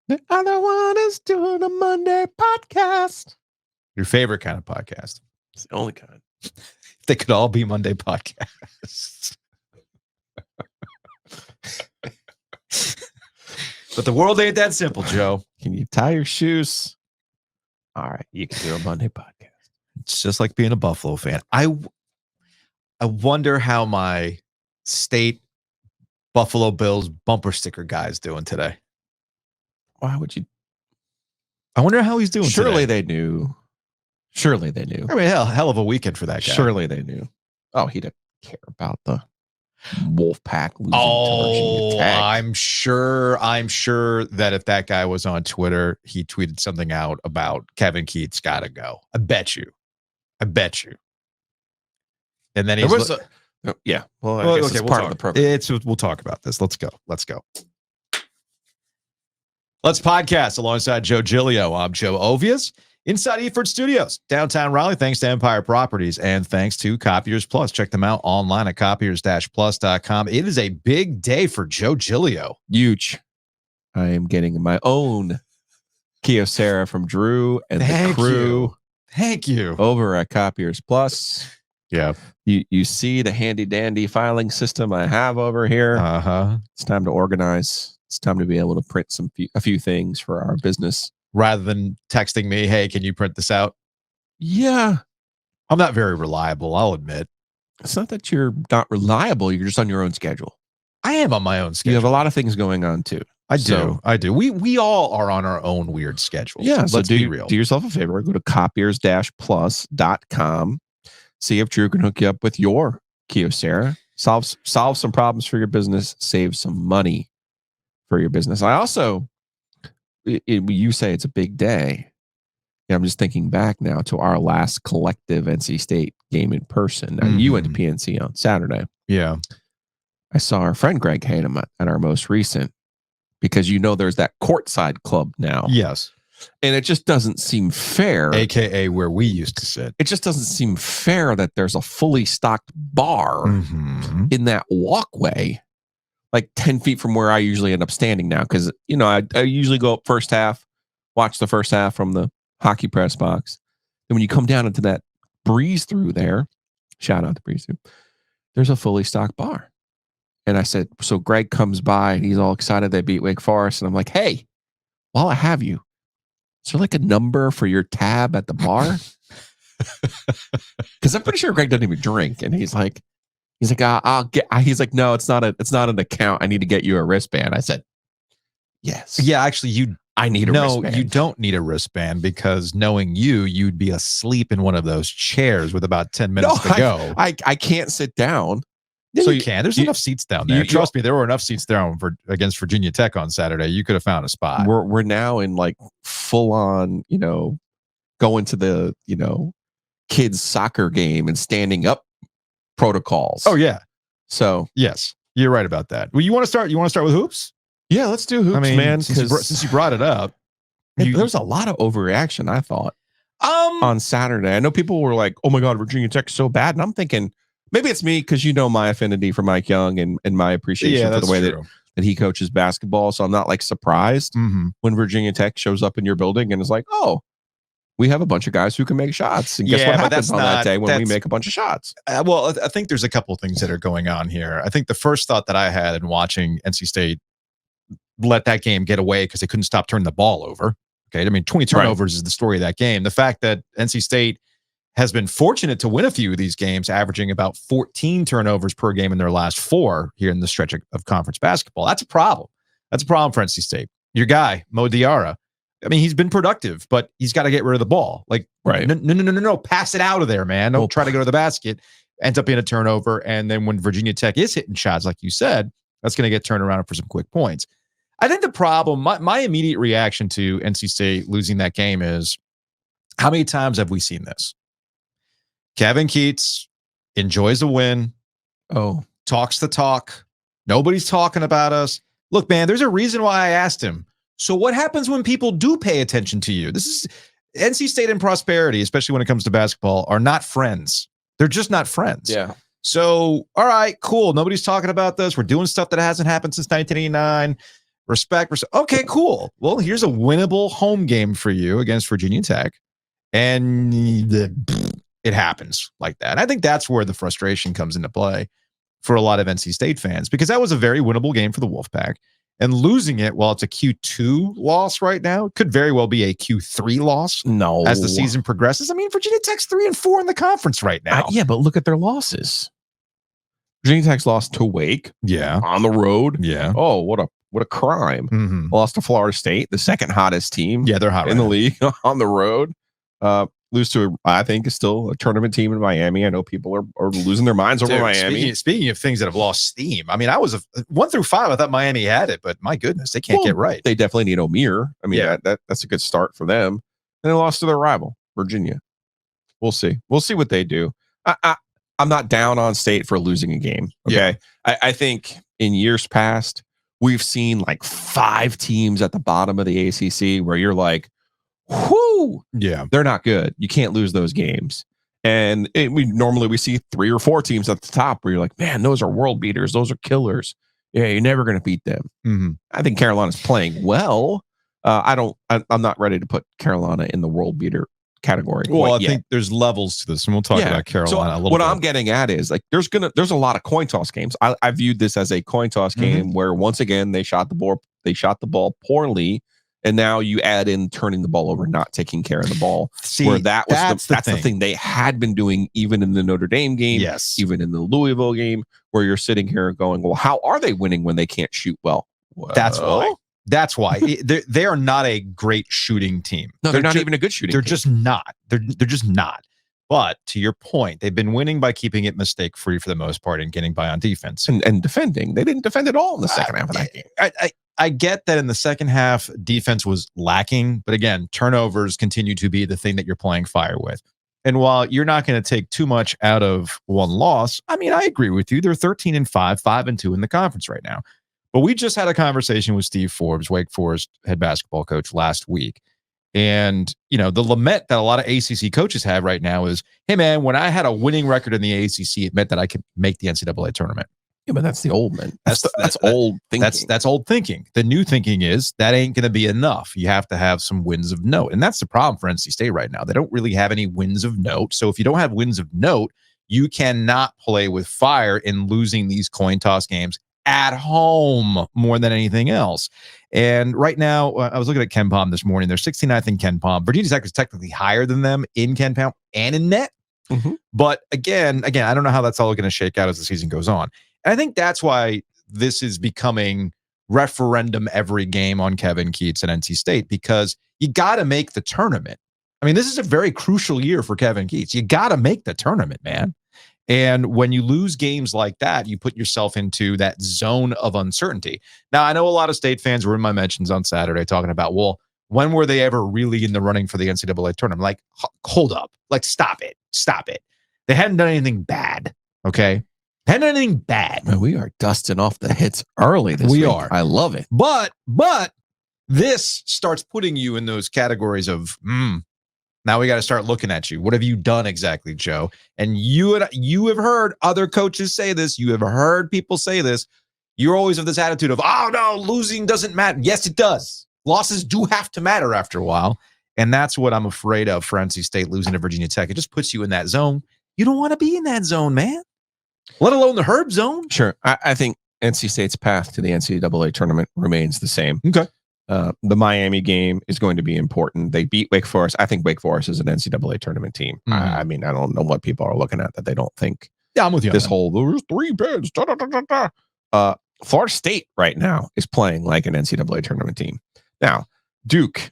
The other one is doing a Monday podcast. Your favorite kind of podcast. It's the only kind. They could all be Monday podcasts. But the world ain't that simple, Joe. Can you tie your shoes? All right, you can do a Monday podcast. It's just like being a Buffalo fan. I wonder how my state Buffalo Bills bumper sticker guy is doing today. Why would you? I wonder how he's doing Surely today. they knew. Surely they knew. I mean, hell of a weekend for that guy. Surely they knew. Oh, he didn't care about the Wolfpack losing to Virginia Tech. I'm sure that if that guy was on Twitter, he tweeted something out about Kevin Keats got to go. I bet you. And then he's yeah. Well, I guess it's part of the program. We'll talk about this. Let's go. Let's podcast alongside Joe Giglio. I'm Joe Ovias. Inside Eford Studios, downtown Raleigh, thanks to Empire Properties and thanks to Copiers Plus. Check them out online at copiers-plus.com. It is a big day for Joe Giglio. Huge. I am getting my own Kyocera from Drew and the crew. Thank you. Over at Copiers Plus. Yeah. You see the handy dandy filing system I have over here. Uh-huh. It's time to organize. It's time to be able to print a few things for our business. Rather than texting me, hey, can you print this out? Yeah. I'm not very reliable, I'll admit. It's not that you're not reliable. You're just on your own schedule. I am on my own schedule. You have a lot of things going on, too. I do. We all are on our own weird schedules. Yeah, Let's be real. Do yourself a favor. Go to copiers-plus.com. See if Drew can hook you up with your Kyocera. Solve some problems for your business. Save some money for your business. I also... you say it's a big day. Yeah, I'm just thinking back now to our last collective NC State game in person. Now, you went to PNC on Saturday. Yeah. I saw our friend Greg Hayden at our most recent because there's that courtside club now. Yes. And it just doesn't seem fair. AKA where we used to sit. It just doesn't seem fair that there's a fully stocked bar in that walkway. Like 10 feet from where I usually end up standing now. Because, I usually go up first half, watch the first half from the hockey press box. And when you come down into that breeze through there, shout out to breeze through, there's a fully stocked bar. And I said, so Greg comes by and he's all excited they beat Wake Forest. And I'm like, hey, while I have you, is there like a number for your tab at the bar? Because I'm pretty sure Greg doesn't even drink. And he's like, I'll get. He's like, no, it's not an account. I need to get you a wristband. I said, yes. Yeah, actually, I need a wristband. No, you don't need a wristband because knowing you'd be asleep in one of those chairs with about 10 minutes to go. I can't sit down. Yeah, so you can. There's enough seats down there. Trust me, there were enough seats down against Virginia Tech on Saturday. You could have found a spot. We're now in like full on, going to the kids soccer game and standing up protocols. Oh yeah. So yes, you're right about that. Well, you want to start with hoops? Yeah, let's do hoops, man. Since you brought it up, there's a lot of overreaction. I thought on Saturday. I know people were like, "Oh my God, Virginia Tech's so bad," and I'm thinking maybe it's me because my affinity for Mike Young and my appreciation for the way that he coaches basketball. So I'm not like surprised when Virginia Tech shows up in your building and is like, "Oh, we have a bunch of guys who can make shots." And guess what happens on that day when we make a bunch of shots? Well, I think there's a couple of things that are going on here. I think the first thought that I had in watching NC State let that game get away because they couldn't stop turning the ball over. Okay. I mean, 20 turnovers is the story of that game. The fact that NC State has been fortunate to win a few of these games, averaging about 14 turnovers per game in their last 4 here in the stretch of conference basketball. That's a problem. That's a problem for NC State. Your guy, Mo Diarra, I mean, he's been productive, but he's got to get rid of the ball. Like, no, pass it out of there, man. Don't try to go to the basket. Ends up being a turnover. And then when Virginia Tech is hitting shots, like you said, that's going to get turned around for some quick points. I think the problem, my immediate reaction to NC State losing that game is, how many times have we seen this? Kevin Keats enjoys a win. Oh, talks the talk. Nobody's talking about us. Look, man, there's a reason why I asked him. So what happens when people do pay attention to you? This is NC State and Prosperity, especially when it comes to basketball, are not friends. They're just not friends. Yeah. So, all right, cool. Nobody's talking about this. We're doing stuff that hasn't happened since 1989. Respect. Okay, cool. Well, here's a winnable home game for you against Virginia Tech. And it happens like that. I think that's where the frustration comes into play for a lot of NC State fans, because that was a very winnable game for the Wolfpack. And losing it, while it's a Q2 loss right now, it could very well be a Q3 loss as the season progresses. I mean, Virginia Tech's 3-4 in the conference right now. Yeah, but look at their losses. Virginia Tech's lost to Wake. Yeah. On the road. Yeah. Oh, what a crime. Mm-hmm. Lost to Florida State, the second hottest team. Yeah, they're hot in the league on the road. Lose to, I think, is still a tournament team in Miami. I know people are losing their minds over Miami. Speaking of things that have lost steam, I mean, I was 1 through 5. I thought Miami had it, but my goodness, they can't get right. They definitely need O'Meara. I mean, that's a good start for them. And they lost to their rival, Virginia. We'll see. We'll see what they do. I'm not down on State for losing a game. Okay. Yeah. I think in years past, we've seen like 5 teams at the bottom of the ACC where you're like, whoo, yeah, they're not good. You can't lose those games. And we see 3 or 4 teams at the top where you're like, man, those are world beaters. Those are killers. Yeah, you're never going to beat them. Mm-hmm. I think Carolina's playing well. I'm not ready to put Carolina in the world beater category. Well, I think there's levels to this, and we'll talk about Carolina a little bit. What I'm getting at is like there's a lot of coin toss games. I viewed this as a coin toss game where once again they shot the ball poorly, and now you add in turning the ball over, not taking care of the ball. See, where that's the thing they had been doing even in the Notre Dame game, even in the Louisville game, where you're sitting here going, well, how are they winning when they can't shoot well? That's why they are not a great shooting team. No, they're not even a good shooting team. They're just not. They're just not. But to your point, they've been winning by keeping it mistake free for the most part and getting by on defense and defending. They didn't defend at all in the second half of that game. I get that in the second half, defense was lacking, but again, turnovers continue to be the thing that you're playing fire with. And while you're not going to take too much out of one loss, I mean, I agree with you. They're 13-5, 5-2 in the conference right now. But we just had a conversation with Steve Forbes, Wake Forest head basketball coach, last week. And, the lament that a lot of ACC coaches have right now is, hey, man, when I had a winning record in the ACC, it meant that I could make the NCAA tournament. Yeah, but that's the old man. That's old thinking. That's old thinking. The new thinking is that ain't going to be enough. You have to have some wins of note. And that's the problem for NC State right now. They don't really have any wins of note. So if you don't have wins of note, you cannot play with fire in losing these coin toss games at home more than anything else. And right now, I was looking at KenPom this morning. They're 69th in KenPom. Virginia Tech is technically higher than them in KenPom and in net. Mm-hmm. But again, I don't know how that's all going to shake out as the season goes on. And I think that's why this is becoming referendum every game on Kevin Keatts and NC State, because you got to make the tournament. I mean, this is a very crucial year for Kevin Keatts. You got to make the tournament, man. And when you lose games like that, you put yourself into that zone of uncertainty. Now, I know a lot of State fans were in my mentions on Saturday talking about, well, when were they ever really in the running for the NCAA tournament? Like, hold up. Like, stop it. They hadn't done anything bad, okay? Hadn't done anything bad. Man, we are dusting off the hits early this week. We are. I love it. But this starts putting you in those categories of, now we got to start looking at you. What have you done exactly, Joe? And you have heard other coaches say this. You have heard people say this. You're always of this attitude of, oh, no, losing doesn't matter. Yes, it does. Losses do have to matter after a while. And that's what I'm afraid of for NC State losing to Virginia Tech. It just puts you in that zone. You don't want to be in that zone, man. Let alone the Herb zone. Sure. I think NC State's path to the NCAA tournament remains the same. Okay. The Miami game is going to be important. They beat Wake Forest. I think Wake Forest is an NCAA tournament team. Mm-hmm. I mean, I don't know what people are looking at that they don't think. Yeah, I'm with you. There's 3 bids. Florida State right now is playing like an NCAA tournament team. Now, Duke,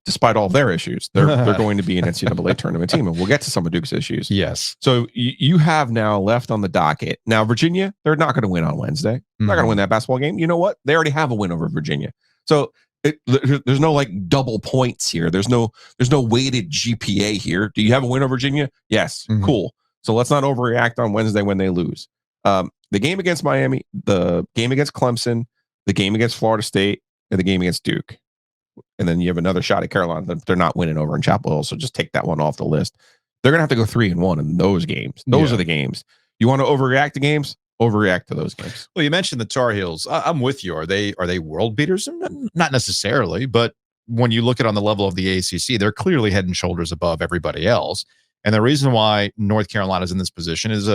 despite all their issues, they're going to be an NCAA tournament team, and we'll get to some of Duke's issues. Yes. So you have now left on the docket. Now, Virginia, they're not going to win on Wednesday. They're not going to win that basketball game. You know what? They already have a win over Virginia. So there's no like double points here. There's no weighted GPA here. Do you have a win over Virginia? Yes. Mm-hmm. Cool. So let's not overreact on Wednesday when they lose. The game against Miami, the game against Clemson, the game against Florida State, and the game against Duke. And then you have another shot at Carolina. They're not winning over in Chapel Hill, so just take that one off the list. They're going to have to go 3-1 in those games. Those are the games. You want to overreact to games? overreact to those games. Well, you mentioned the Tar Heels. I'm with you. Are they world beaters? Not necessarily, but when you look at on the level of the ACC, they're clearly head and shoulders above everybody else. And the reason why North Carolina's in this position is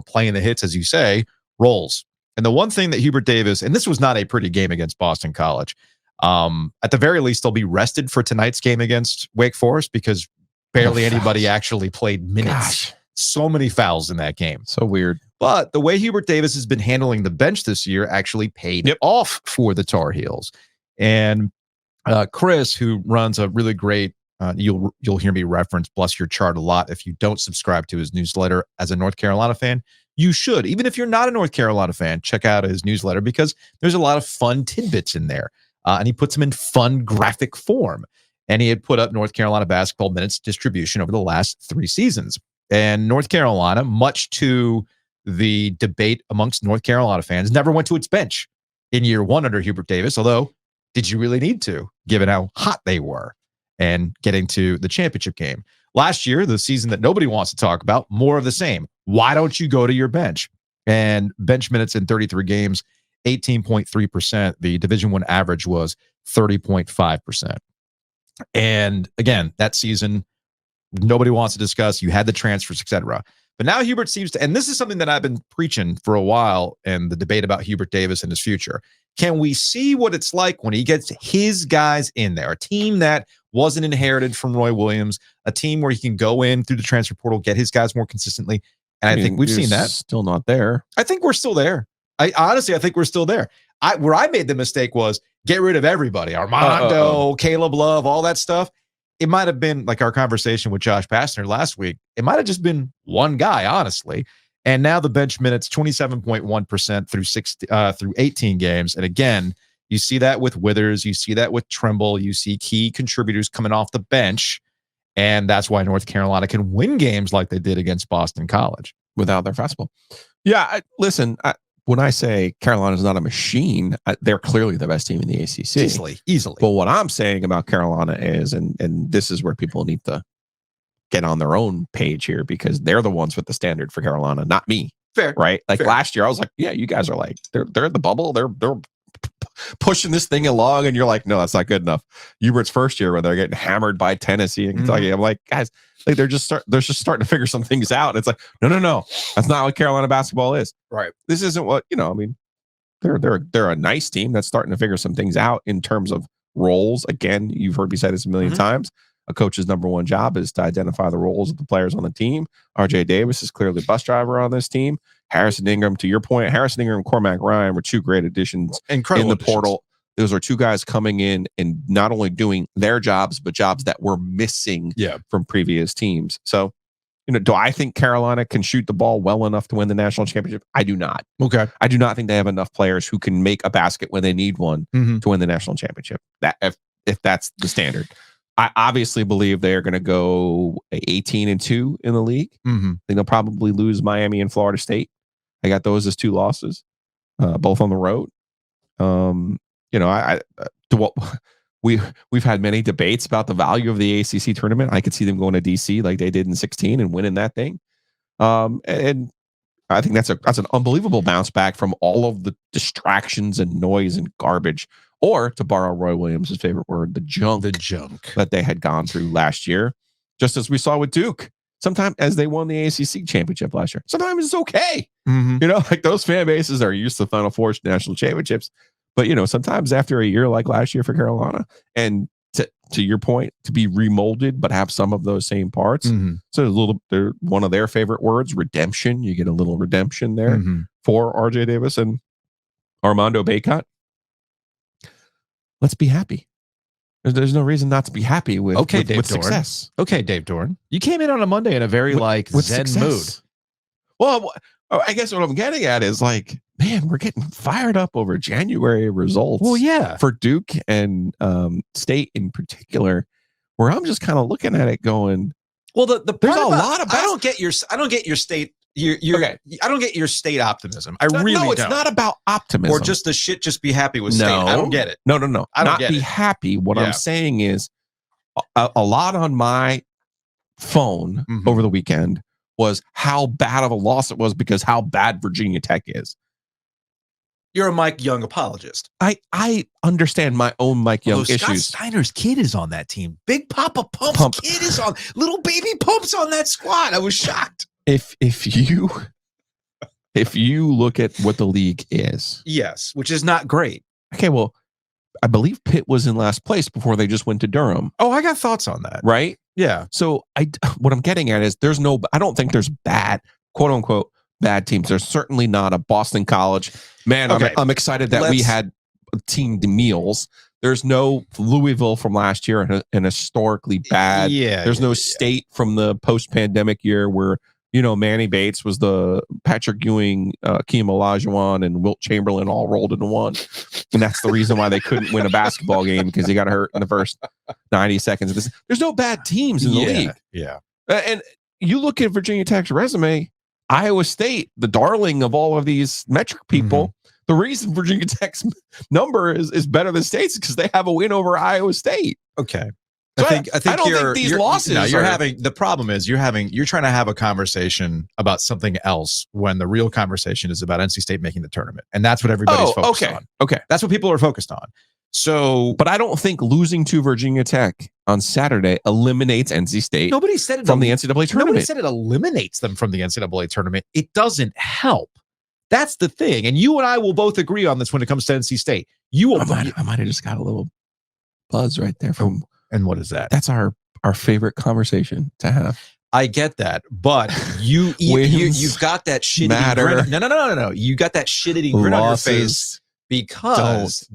playing the hits, as you say, roles. And the one thing that Hubert Davis, and this was not a pretty game against Boston College. At the very least, they'll be rested for tonight's game against Wake Forest because barely anybody actually played minutes. Gosh. So many fouls in that game. So weird. But the way Hubert Davis has been handling the bench this year actually paid off for the Tar Heels. And Chris, who runs a really great, you'll hear me reference Bless Your Chart a lot. If you don't subscribe to his newsletter as a North Carolina fan, you should. Even if you're not a North Carolina fan, check out his newsletter because there's a lot of fun tidbits in there. And he puts them in fun graphic form. And he had put up North Carolina basketball minutes distribution over the last 3 seasons. And North Carolina, much to the debate amongst North Carolina fans, never went to its bench in year 1 under Hubert Davis, although did you really need to, given how hot they were and getting to the championship game? Last year, the season that nobody wants to talk about, more of the same. Why don't you go to your bench? And bench minutes in 33 games, 18.3%. The Division I average was 30.5%. And again, that season, nobody wants to discuss. You had the transfers, etc. But now Hubert seems to, and this is something that I've been preaching for a while, and the debate about Hubert Davis and his future. Can we see what it's like when he gets his guys in there? A team that wasn't inherited from Roy Williams, a team where he can go in through the transfer portal, get his guys more consistently. And I think we've seen that. Still not there. I think we're still there. I think we're still there. Where I made the mistake was get rid of everybody. Armando, Caleb Love, all that stuff. It might have been like our conversation with Josh Pastner last week. It might have just been one guy, honestly. And now the bench minutes, 27.1% through 18 games. And again, you see that with Withers. You see that with Trimble. You see key contributors coming off the bench. And that's why North Carolina can win games like they did against Boston College. Without their fastball. Yeah, listen, when I say Carolina's not a machine, they're clearly the best team in the ACC. Easily. But what I'm saying about Carolina is, and this is where people need to get on their own page here because they're the ones with the standard for Carolina, not me. Fair. Right? Like Fair. Last year, I was like, yeah, you guys are like, they're in the bubble. They're pushing this thing along. And you're like, no, that's not good enough. Hubert's first year when they're getting hammered by Tennessee and Kentucky. I'm like, guys, like they're just starting to figure some things out. It's like, no. That's not what Carolina basketball is. Right. This isn't what, I mean, they're a nice team that's starting to figure some things out in terms of roles. Again, you've heard me say this a million times. A coach's number one job is to identify the roles of the players on the team. RJ Davis is clearly the bus driver on this team. Harrison Ingram, to your point, Harrison Ingram and Cormac Ryan were 2 great additions Incredible in the portal. Those are 2 guys coming in and not only doing their jobs, but jobs that were missing from previous teams. So, do I think Carolina can shoot the ball well enough to win the national championship? I do not. Okay. I do not think they have enough players who can make a basket when they need one to win the national championship. That if that's the standard. I obviously believe they are going to go 18-2 in the league. I think they'll probably lose Miami and Florida State. I got those as 2 losses, both on the road. We've had many debates about the value of the ACC tournament. I could see them going to DC like they did in 2016 and winning that thing. And I think that's an unbelievable bounce back from all of the distractions and noise and garbage, or to borrow Roy Williams' favorite word, the junk that they had gone through last year. Just as we saw with Duke, sometimes as they won the ACC championship last year, sometimes it's okay. Like those fan bases are used to Final Four national championships. But, sometimes after a year like last year for Carolina, and to your point, to be remolded, but have some of those same parts. So they're one of their favorite words, redemption. You get a little redemption there for RJ Davis and Armando Bacot. Let's be happy. There's no reason not to be happy with success. Okay, Dave Dorn. You came in on a Monday in a very with zen success. Mood. Well, I guess what I'm getting at is like, man, we're getting fired up over January results. Well, yeah, for Duke and State in particular, where I'm just kind of looking at it going, well, there's a lot of. I don't get your state. Okay. I don't get your state optimism. I really don't. No, it's not about optimism or just the shit. Just be happy with state. I don't get it. No. I don't not be happy. What I'm saying is, a lot on my phone over the weekend was how bad of a loss it was because how bad Virginia Tech is. You're a Mike Young apologist. I understand my own Mike Young Scott issues. Steiner's kid is on that team. Big Papa Pump's kid is on. Little baby Pump's on that squad. I was shocked. If you look at what the league is, yes, which is not great. Okay, well, I believe Pitt was in last place before they just went to Durham. Oh, I got thoughts on that. Right? Yeah. So what I'm getting at is I don't think there's bad, quote unquote, bad teams. There's certainly not a Boston College. Man, okay. I'm excited that we had teamed meals. There's no Louisville from last year and historically bad. Yeah. There's no State from the post-pandemic year where, Manny Bates was the Patrick Ewing, Keem Olajuwon, and Wilt Chamberlain all rolled into one. And that's the reason why they couldn't win a basketball game because he got hurt in the first 90 seconds. There's no bad teams in the league. Yeah. And you look at Virginia Tech's resume, Iowa State, the darling of all of these metric people, the reason Virginia Tech's number is better than State's because they have a win over Iowa State. Okay. So I don't think these losses. No, the problem is you're trying to have a conversation about something else when the real conversation is about NC State making the tournament. And that's what everybody's focused on. Okay. That's what people are focused on. So, but I don't think losing to Virginia Tech on Saturday eliminates NC State. Nobody said it from the NCAA tournament. Nobody said it eliminates them from the NCAA tournament. It doesn't help. That's the thing. And you and I will both agree on this when it comes to NC State. I might have just got a little buzz right there from. And what is that? That's our favorite conversation to have. I get that, but you've got that shit matter. Grin. No. You got that shit-eating grin on your face because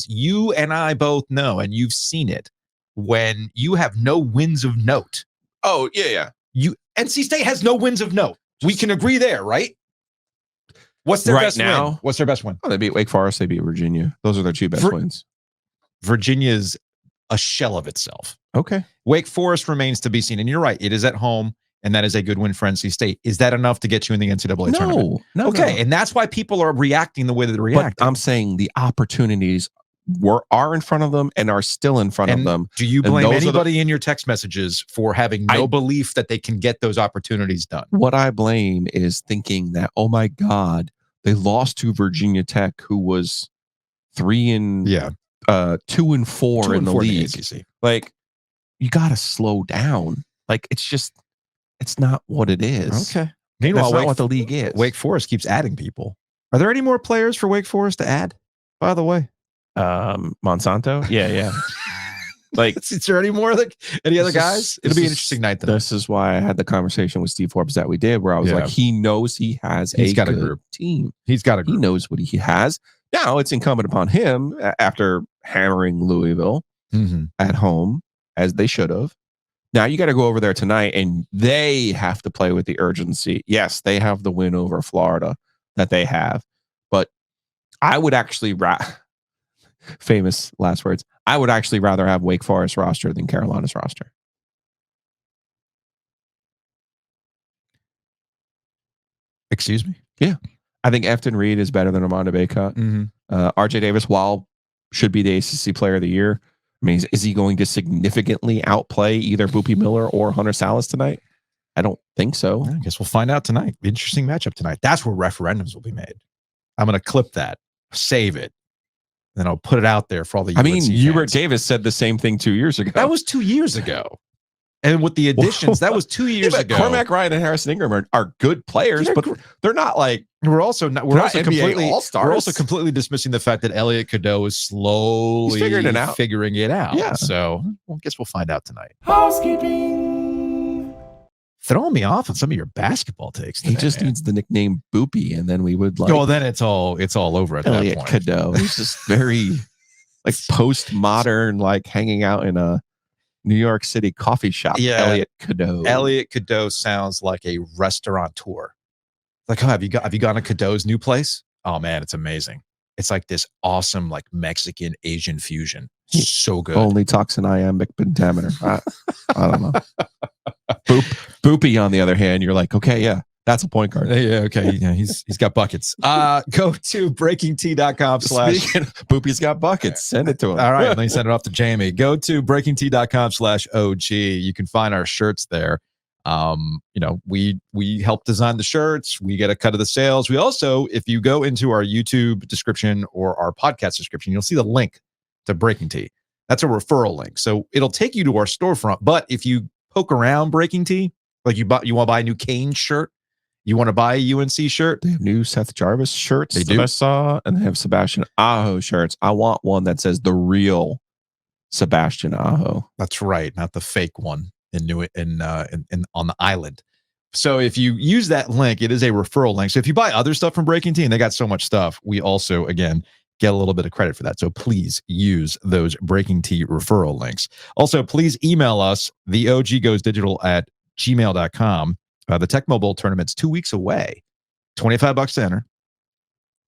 you and I both know, and you've seen it, when you have no wins of note. Oh, yeah. NC State has no wins of note. We can agree there, right? What's their best win? What's their best win? Oh, they beat Wake Forest. They beat Virginia. Those are their two best wins. Virginia's a shell of itself. Okay. Wake Forest remains to be seen. And you're right. It is at home, and that is a good win for NC State. Is that enough to get you in the NCAA tournament? No. Okay. No. And that's why people are reacting the way that they're reacting. But I'm saying the opportunities are in front of them and are still in front of them. Do you blame anybody in your text messages for having no belief that they can get those opportunities done? What I blame is thinking that, oh my God, they lost to Virginia Tech, who was 2-4 in the league. Like, you got to slow down. Like, it's not what it is. Okay. Meanwhile, that's not what the league is. Wake Forest keeps adding people. Are there any more players for Wake Forest to add, by the way? Monsanto? Yeah. Like, is there any more any other guys? It'll be an interesting night. This is why I had the conversation with Steve Forbes that we did, where I was like, he knows he has a good team. He's got a group. He knows what he has. Now it's incumbent upon him, after hammering Louisville at home, as they should have. Now you got to go over there tonight, and they have to play with the urgency. Yes, they have the win over Florida that they have, but I would actually famous last words. I would actually rather have Wake Forest roster than Carolina's roster. Excuse me? Yeah. I think Efton Reed is better than Armando Bacot. RJ Davis, while should be the ACC Player of the Year, I mean, is he going to significantly outplay either Boopy Miller or Hunter Salas tonight? I don't think so. I guess we'll find out tonight. Interesting matchup tonight. That's where referendums will be made. I'm going to clip that, save it, then I'll put it out there for all the UNC fans. Hubert Davis said the same thing 2 years ago. That was 2 years ago. And with the additions, that was 2 years ago. Cormac Ryan and Harrison Ingram are good players, but they're not like we're also completely all-stars. We're also completely dismissing the fact that Elliot Cadeau is slowly figuring it out. Yeah. So I guess we'll find out tonight. Housekeeping. Throwing me off on some of your basketball takes today, he just needs the nickname Boopy, and then we would like. Oh, then it's all over at Elliot that point. Cadeau. He's just very like postmodern, like hanging out in a New York City coffee shop. Yeah. Elliot Cadeau. Elliot Cadeau sounds like a restaurateur. Like, oh, have you gone to Cadeau's new place? Oh man, it's amazing. It's like this awesome, like Mexican Asian fusion. So good. Only talks in iambic pentameter. I don't know. Boopy, on the other hand, you're like, okay, yeah, that's a point guard. Yeah, okay. Yeah, he's got buckets. Go to breakingtea.com/ Boopy's got buckets. Send it to him. All right, let me send it off to Jamie. Go to breakingtea.com/OG. You can find our shirts there. We help design the shirts. We get a cut of the sales. We also, if you go into our YouTube description or our podcast description, you'll see the link to Breaking Tea. That's a referral link. So it'll take you to our storefront. But if you poke around Breaking Tea, like you want to buy a new Kane shirt, you want to buy a UNC shirt, they have new Seth Jarvis shirts they that do. I saw, and they have Sebastian Aho shirts. I want one that says the real Sebastian Aho. That's right, not the fake one in on the island. So if you use that link, it is a referral link. So if you buy other stuff from Breaking Tea, and they got so much stuff, we also, again, get a little bit of credit for that. So please use those Breaking Tea referral links. Also, please email us, theoggoesdigital@gmail.com. The Tecmo Bowl tournament's 2 weeks away. $25 to enter.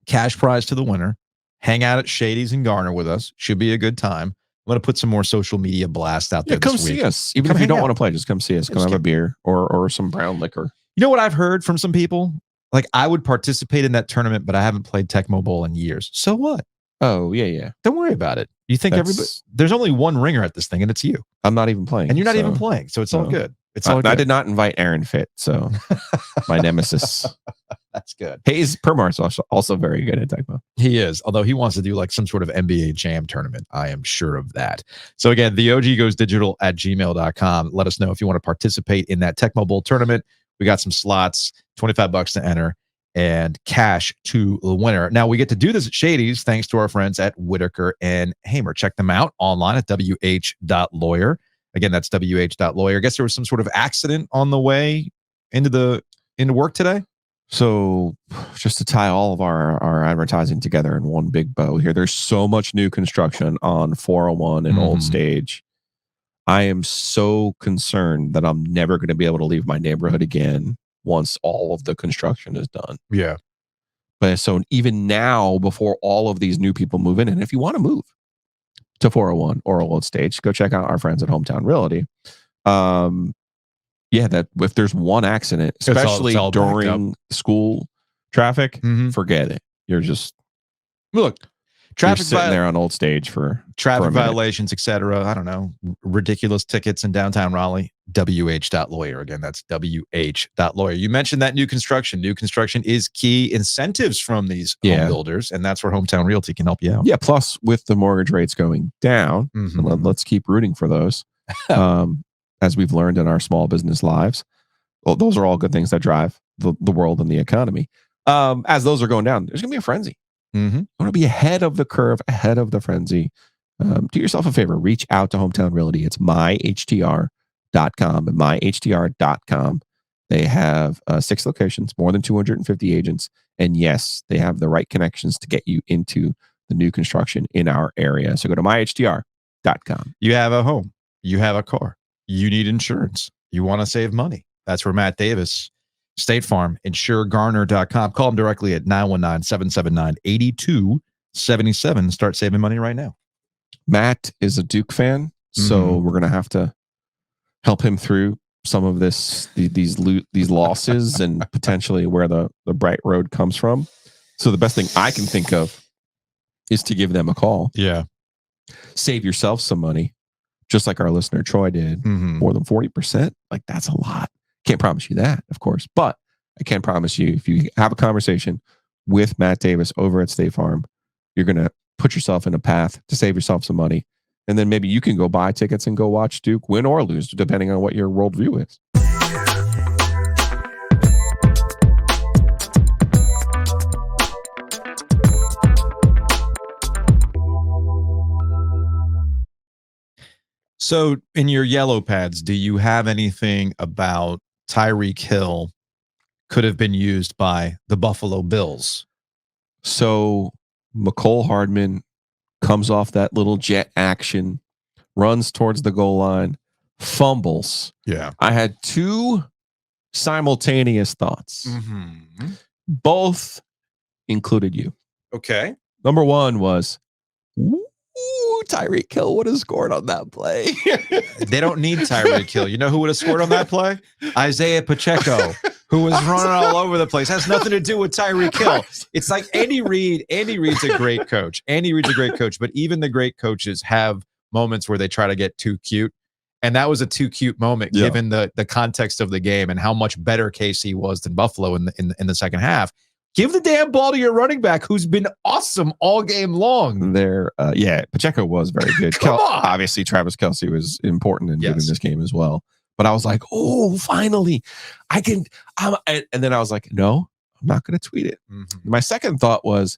Cash prize to the winner. Hang out at Shady's and Garner with us. Should be a good time. I'm going to put some more social media blast out there come this week. See us. Even if you don't want to play, just come see us. Come have a beer or some brown liquor. You know what I've heard from some people? Like, I would participate in that tournament, but I haven't played Tecmo Bowl in years. So what? Oh, yeah. Don't worry about it. You think everybody... There's only one ringer at this thing, and it's you. I'm not even playing. And you're not even playing, so it's all good. It's all good. I did not invite Aaron Fitt, so my nemesis. That's good. Hayes Permar's also very good at Tecmo. He is, although he wants to do like some sort of NBA Jam tournament. I am sure of that. So again, theoggoesdigital@gmail.com. Let us know if you want to participate in that Tecmo Bowl tournament. We got some slots, $25 to enter, and cash to the winner. Now, we get to do this at Shady's thanks to our friends at Whitaker and Hamer. Check them out online at wh.lawyer. Again, that's wh.lawyer. I guess there was some sort of accident on the way into work today. So just to tie all of our advertising together in one big bow here, there's so much new construction on 401 and Old Stage. I am so concerned that I'm never going to be able to leave my neighborhood again once all of the construction is done. Yeah. But so even now, before all of these new people move in, and if you want to move to 401 or Old Stage, go check out our friends at Hometown Realty. That if there's one accident, especially all during school traffic, forget it. You're just traffic sitting there on Old Stage for traffic violations, etc. I don't know, ridiculous tickets in downtown Raleigh. wh.lawyer. Again, that's wh.lawyer. You mentioned that new construction. New construction is key. Incentives from these home builders, and that's where Hometown Realty can help you out. Yeah. Plus, with the mortgage rates going down, let's keep rooting for those. As we've learned in our small business lives, those are all good things that drive the world and the economy. As those are going down, there's going to be a frenzy. You want to be ahead of the curve, ahead of the frenzy. Do yourself a favor. Reach out to Hometown Realty. It's myhtr.com and myhtr.com. They have 6 locations, more than 250 agents. And yes, they have the right connections to get you into the new construction in our area. So go to myhtr.com. You have a home. You have a car. You need insurance. You want to save money. That's where Matt Davis, State Farm, insuregarner.com. Call them directly at 919-779-8277. Start saving money right now. Matt is a Duke fan, so we're going to have to help him through some of these losses and potentially where the bright road comes from. So the best thing I can think of is to give them a call. Yeah. Save yourself some money, just like our listener Troy did. More than 40%. Like, that's a lot. Can't promise you that, of course, but I can promise you, if you have a conversation with Matt Davis over at State Farm, you're going to put yourself in a path to save yourself some money. And then maybe you can go buy tickets and go watch Duke win or lose, depending on what your worldview is. So in your yellow pads, do you have anything about Tyreek Hill could have been used by the Buffalo Bills? So McCole Hardman comes off that little jet action, runs towards the goal line, fumbles. Yeah. I had 2 simultaneous thoughts. Both included you. Okay. Number 1 was, Tyreek Hill would have scored on that play. They don't need Tyreek Hill. You know who would have scored on that play? Isaiah Pacheco, who was running all over the place. Has nothing to do with Tyreek Hill. It's like Andy Reid. Andy Reid's a great coach. But even the great coaches have moments where they try to get too cute. And that was a too cute moment, Yeah. given the context of the game and how much better KC was than Buffalo in the second half. Give the damn ball to your running back, who's been awesome all game long. Pacheco was very good. Come on. Obviously, Travis Kelce was important in Yes. this game as well. But I was like, oh, finally, I can. And then I was like, no, I'm not going to tweet it. Mm-hmm. My second thought was,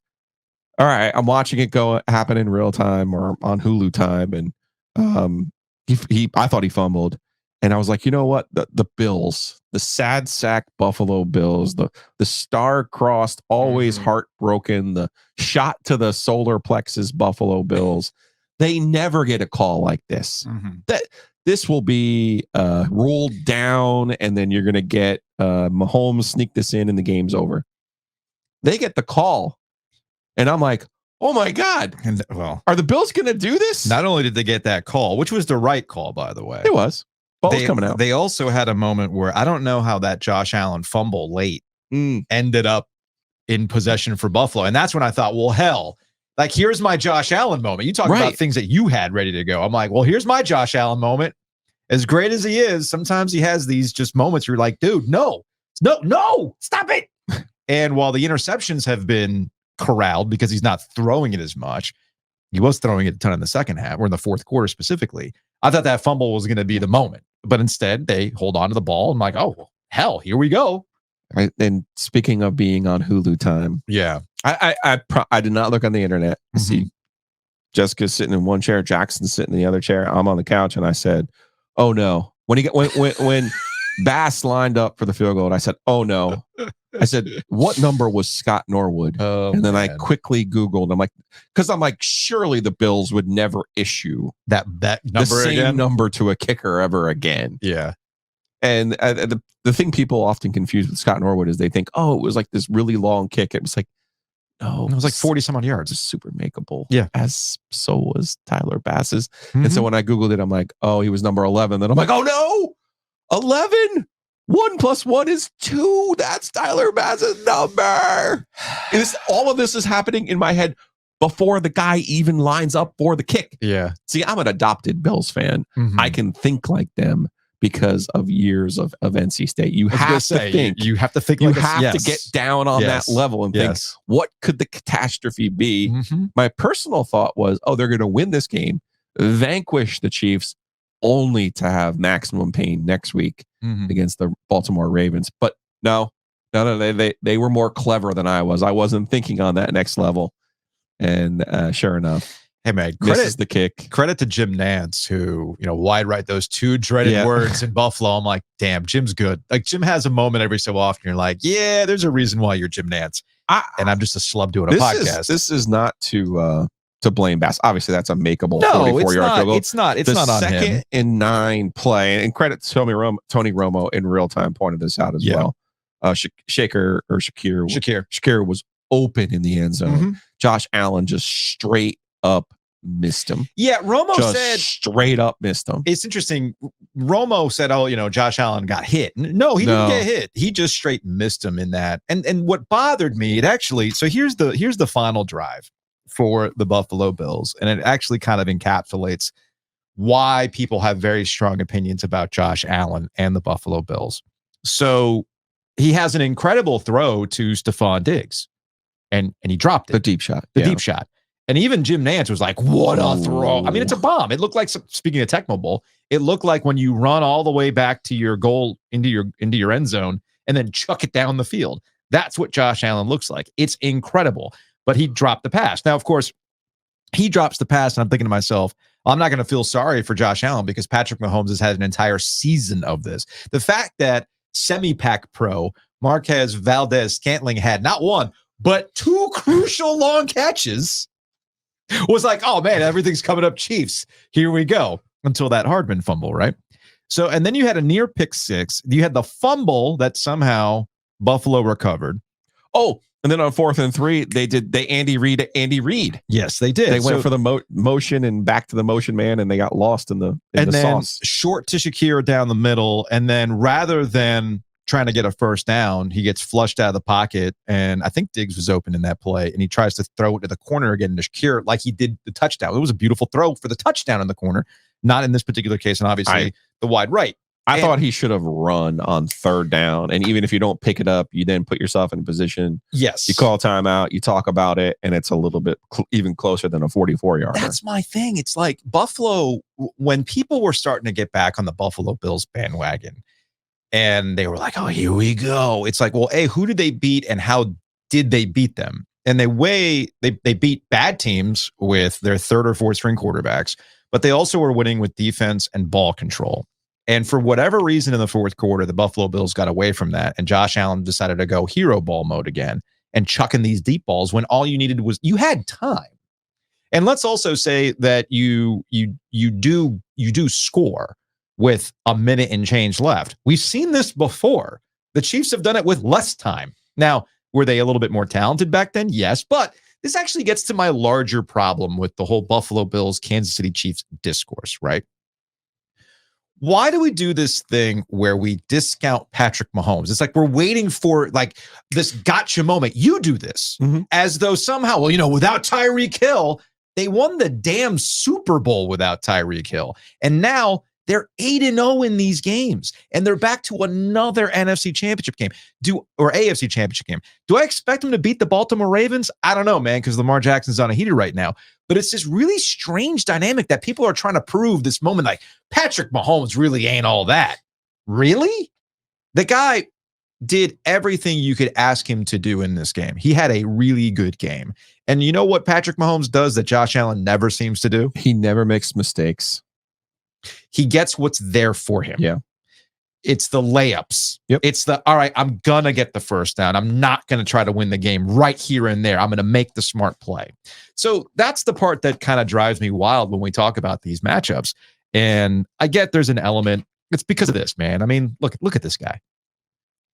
all right, I'm watching it happen in real time or on Hulu time, and I thought he fumbled, and I was like, you know what, the Bills, the sad sack Buffalo Bills, the star-crossed, always heartbroken, the shot to the solar plexus Buffalo Bills, they never get a call like this. That this will be ruled down, and then you're going to get Mahomes sneak this in, and the game's over. They get the call. And I'm like, oh my God. And well, are the Bills going to do this? Not only did they get that call, which was the right call, by the way. It was. Ball's coming out. They also had a moment where I don't know how that Josh Allen fumble late ended up in possession for Buffalo. And that's when I thought, well, hell, like, here's my Josh Allen moment. You talk about things that you had ready to go. I'm like, well, here's my Josh Allen moment. As great as he is, sometimes he has these just moments where you're like, dude, no, stop it. And while the interceptions have been corralled because he's not throwing it as much, he was throwing it a ton in the second half or in the fourth quarter specifically. I thought that fumble was going to be the moment, but instead they hold on to the ball. I'm like, oh, hell, here we go. Right. And speaking of being on Hulu time, I did not look on the internet to see Jessica's sitting in one chair, Jackson's sitting in the other chair. I'm on the couch, and I said, oh no. When Bass lined up for the field goal, and I said, oh no. I said, what number was Scott Norwood? And then I quickly Googled. I'm like, surely the Bills would never issue that number the same again? number to a kicker ever again. Yeah. And the thing people often confuse with Scott Norwood is they think, oh, it was like this really long kick. It was like, no, it was like 40 some odd yards. It was super makeable. Yeah. As so was Tyler Bass's. And so when I Googled it, I'm like, oh, he was number 11. Then I'm like, oh no, 11. 1 + 1 is 2. That's Tyler Bass's number. All of this is happening in my head before the guy even lines up for the kick. Yeah. See, I'm an adopted Bills fan. I can think like them because of years of NC State. You have to think. You have to think. You have to get down on that level and think, what could the catastrophe be? My personal thought was, oh, they're going to win this game, vanquish the Chiefs, only to have maximum pain next week against the Baltimore Ravens. But no, they were more clever than I was. I wasn't thinking on that next level. And sure enough, hey man, misses the kick. Credit to Jim Nantz, who, wide right those two dreaded words in Buffalo. I'm like, damn, Jim's good. Like, Jim has a moment every so often. You're like, yeah, there's a reason why you're Jim Nantz. And I'm just a slub doing a podcast. This is not to blame Bass. Obviously, that's a makeable 44-yard field goal. It's not on him. The 2nd and 9 play, and credit to Tony Romo in real time pointed this out as well. Shakir was open in the end zone. Josh Allen just straight up missed him. Yeah, Romo said straight up missed him. It's interesting. Romo said, oh, Josh Allen got hit. No, he didn't get hit. He just straight missed him in that. And what bothered me, so here's the final drive for the Buffalo Bills, and it actually kind of encapsulates why people have very strong opinions about Josh Allen and the Buffalo Bills. So he has an incredible throw to Stephon Diggs, and he dropped it. The deep shot. Deep shot. And even Jim Nantz was like, what a throw. I mean, it's a bomb. It looked like, speaking of Tecmo Bowl, it looked like when you run all the way back to your goal into your end zone and then chuck it down the field. That's what Josh Allen looks like. It's incredible. But he dropped the pass. Now, of course, he drops the pass, and I'm thinking to myself, I'm not going to feel sorry for Josh Allen because Patrick Mahomes has had an entire season of this. The fact that semi-pack pro Marquez Valdez-Scantling had not one, but 2 crucial long catches was like, oh man, everything's coming up Chiefs. Here we go. Until that Hardman fumble, right? So, and then you had a near pick 6. You had the fumble that somehow Buffalo recovered. Oh, and then on 4th and 3, they Andy Reid. Yes, they did. They went for the motion and back to the motion man, and they got lost in the sauce. Short to Shakir down the middle, and then rather than trying to get a first down, he gets flushed out of the pocket, and I think Diggs was open in that play, and he tries to throw it to the corner again to Shakir like he did the touchdown. It was a beautiful throw for the touchdown in the corner. Not in this particular case, and obviously the wide right. I thought he should have run on third down. And even if you don't pick it up, you then put yourself in a position. Yes. You call timeout, you talk about it, and it's a little bit even closer than a 44-yarder. That's my thing. It's like Buffalo, when people were starting to get back on the Buffalo Bills bandwagon, and they were like, oh, here we go. It's like, well, hey, who did they beat and how did they beat them? And they beat bad teams with their third or fourth string quarterbacks, but they also were winning with defense and ball control. And for whatever reason in the fourth quarter, the Buffalo Bills got away from that, and Josh Allen decided to go hero ball mode again and chucking these deep balls when all you needed was you had time. And let's also say that you do score with a minute and change left. We've seen this before. The Chiefs have done it with less time. Now, were they a little bit more talented back then? Yes, but this actually gets to my larger problem with the whole Buffalo Bills, Kansas City Chiefs discourse, right? Why do we do this thing where we discount Patrick Mahomes? It's like we're waiting for like this gotcha moment. You do this as though somehow, well, without Tyreek Hill, they won the damn Super Bowl without Tyreek Hill. And now they're 8-0 in these games, and they're back to another NFC championship game or AFC championship game. Do I expect them to beat the Baltimore Ravens? I don't know, man, because Lamar Jackson's on a heater right now. But it's this really strange dynamic that people are trying to prove this moment, like Patrick Mahomes really ain't all that. Really? The guy did everything you could ask him to do in this game. He had a really good game. And you know what Patrick Mahomes does that Josh Allen never seems to do? He never makes mistakes. He gets what's there for him. Yeah. It's the layups. Yep. It's all right, I'm going to get the first down. I'm not going to try to win the game right here and there. I'm going to make the smart play. So that's the part that kind of drives me wild when we talk about these matchups. And I get there's an element. It's because of this, man. I mean, look at this guy.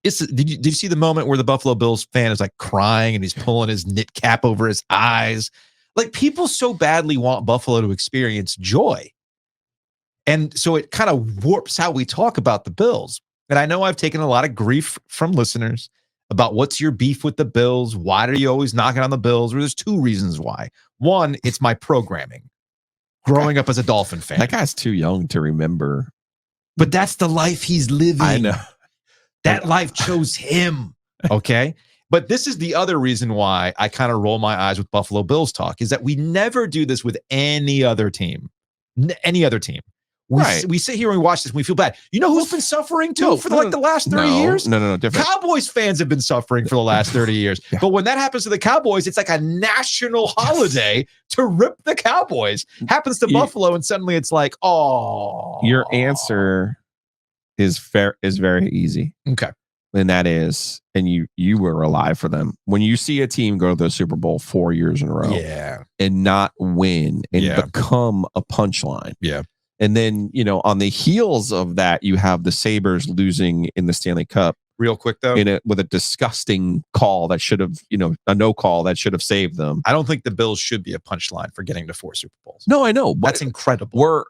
Did you see the moment where the Buffalo Bills fan is like crying and he's pulling his knit cap over his eyes? Like, people so badly want Buffalo to experience joy. And so it kind of warps how we talk about the Bills. And I know I've taken a lot of grief from listeners about what's your beef with the Bills? Why are you always knocking on the Bills? Well, there's two reasons why. One, it's my programming. Growing up as a Dolphin fan. That guy's too young to remember. But that's the life he's living. I know. That life chose him. Okay? But this is the other reason why I kind of roll my eyes with Buffalo Bills talk, is that we never do this with any other team. Any other team. We sit here and we watch this and we feel bad. You know who's been suffering too for the last 30 years? No, different. Cowboys fans have been suffering for the last 30 years. Yeah. But when that happens to the Cowboys, it's like a national holiday to rip the Cowboys. Happens to Buffalo and suddenly it's like, oh. Your answer is very easy. Okay. And that is, and you were alive for them. When you see a team go to the Super Bowl 4 years in a row and not win and become a punchline. Yeah. And then, on the heels of that, you have the Sabres losing in the Stanley Cup. Real quick, though. With a disgusting call that should have, a no call that should have saved them. I don't think the Bills should be a punchline for getting to 4 Super Bowls. No, I know. That's incredible.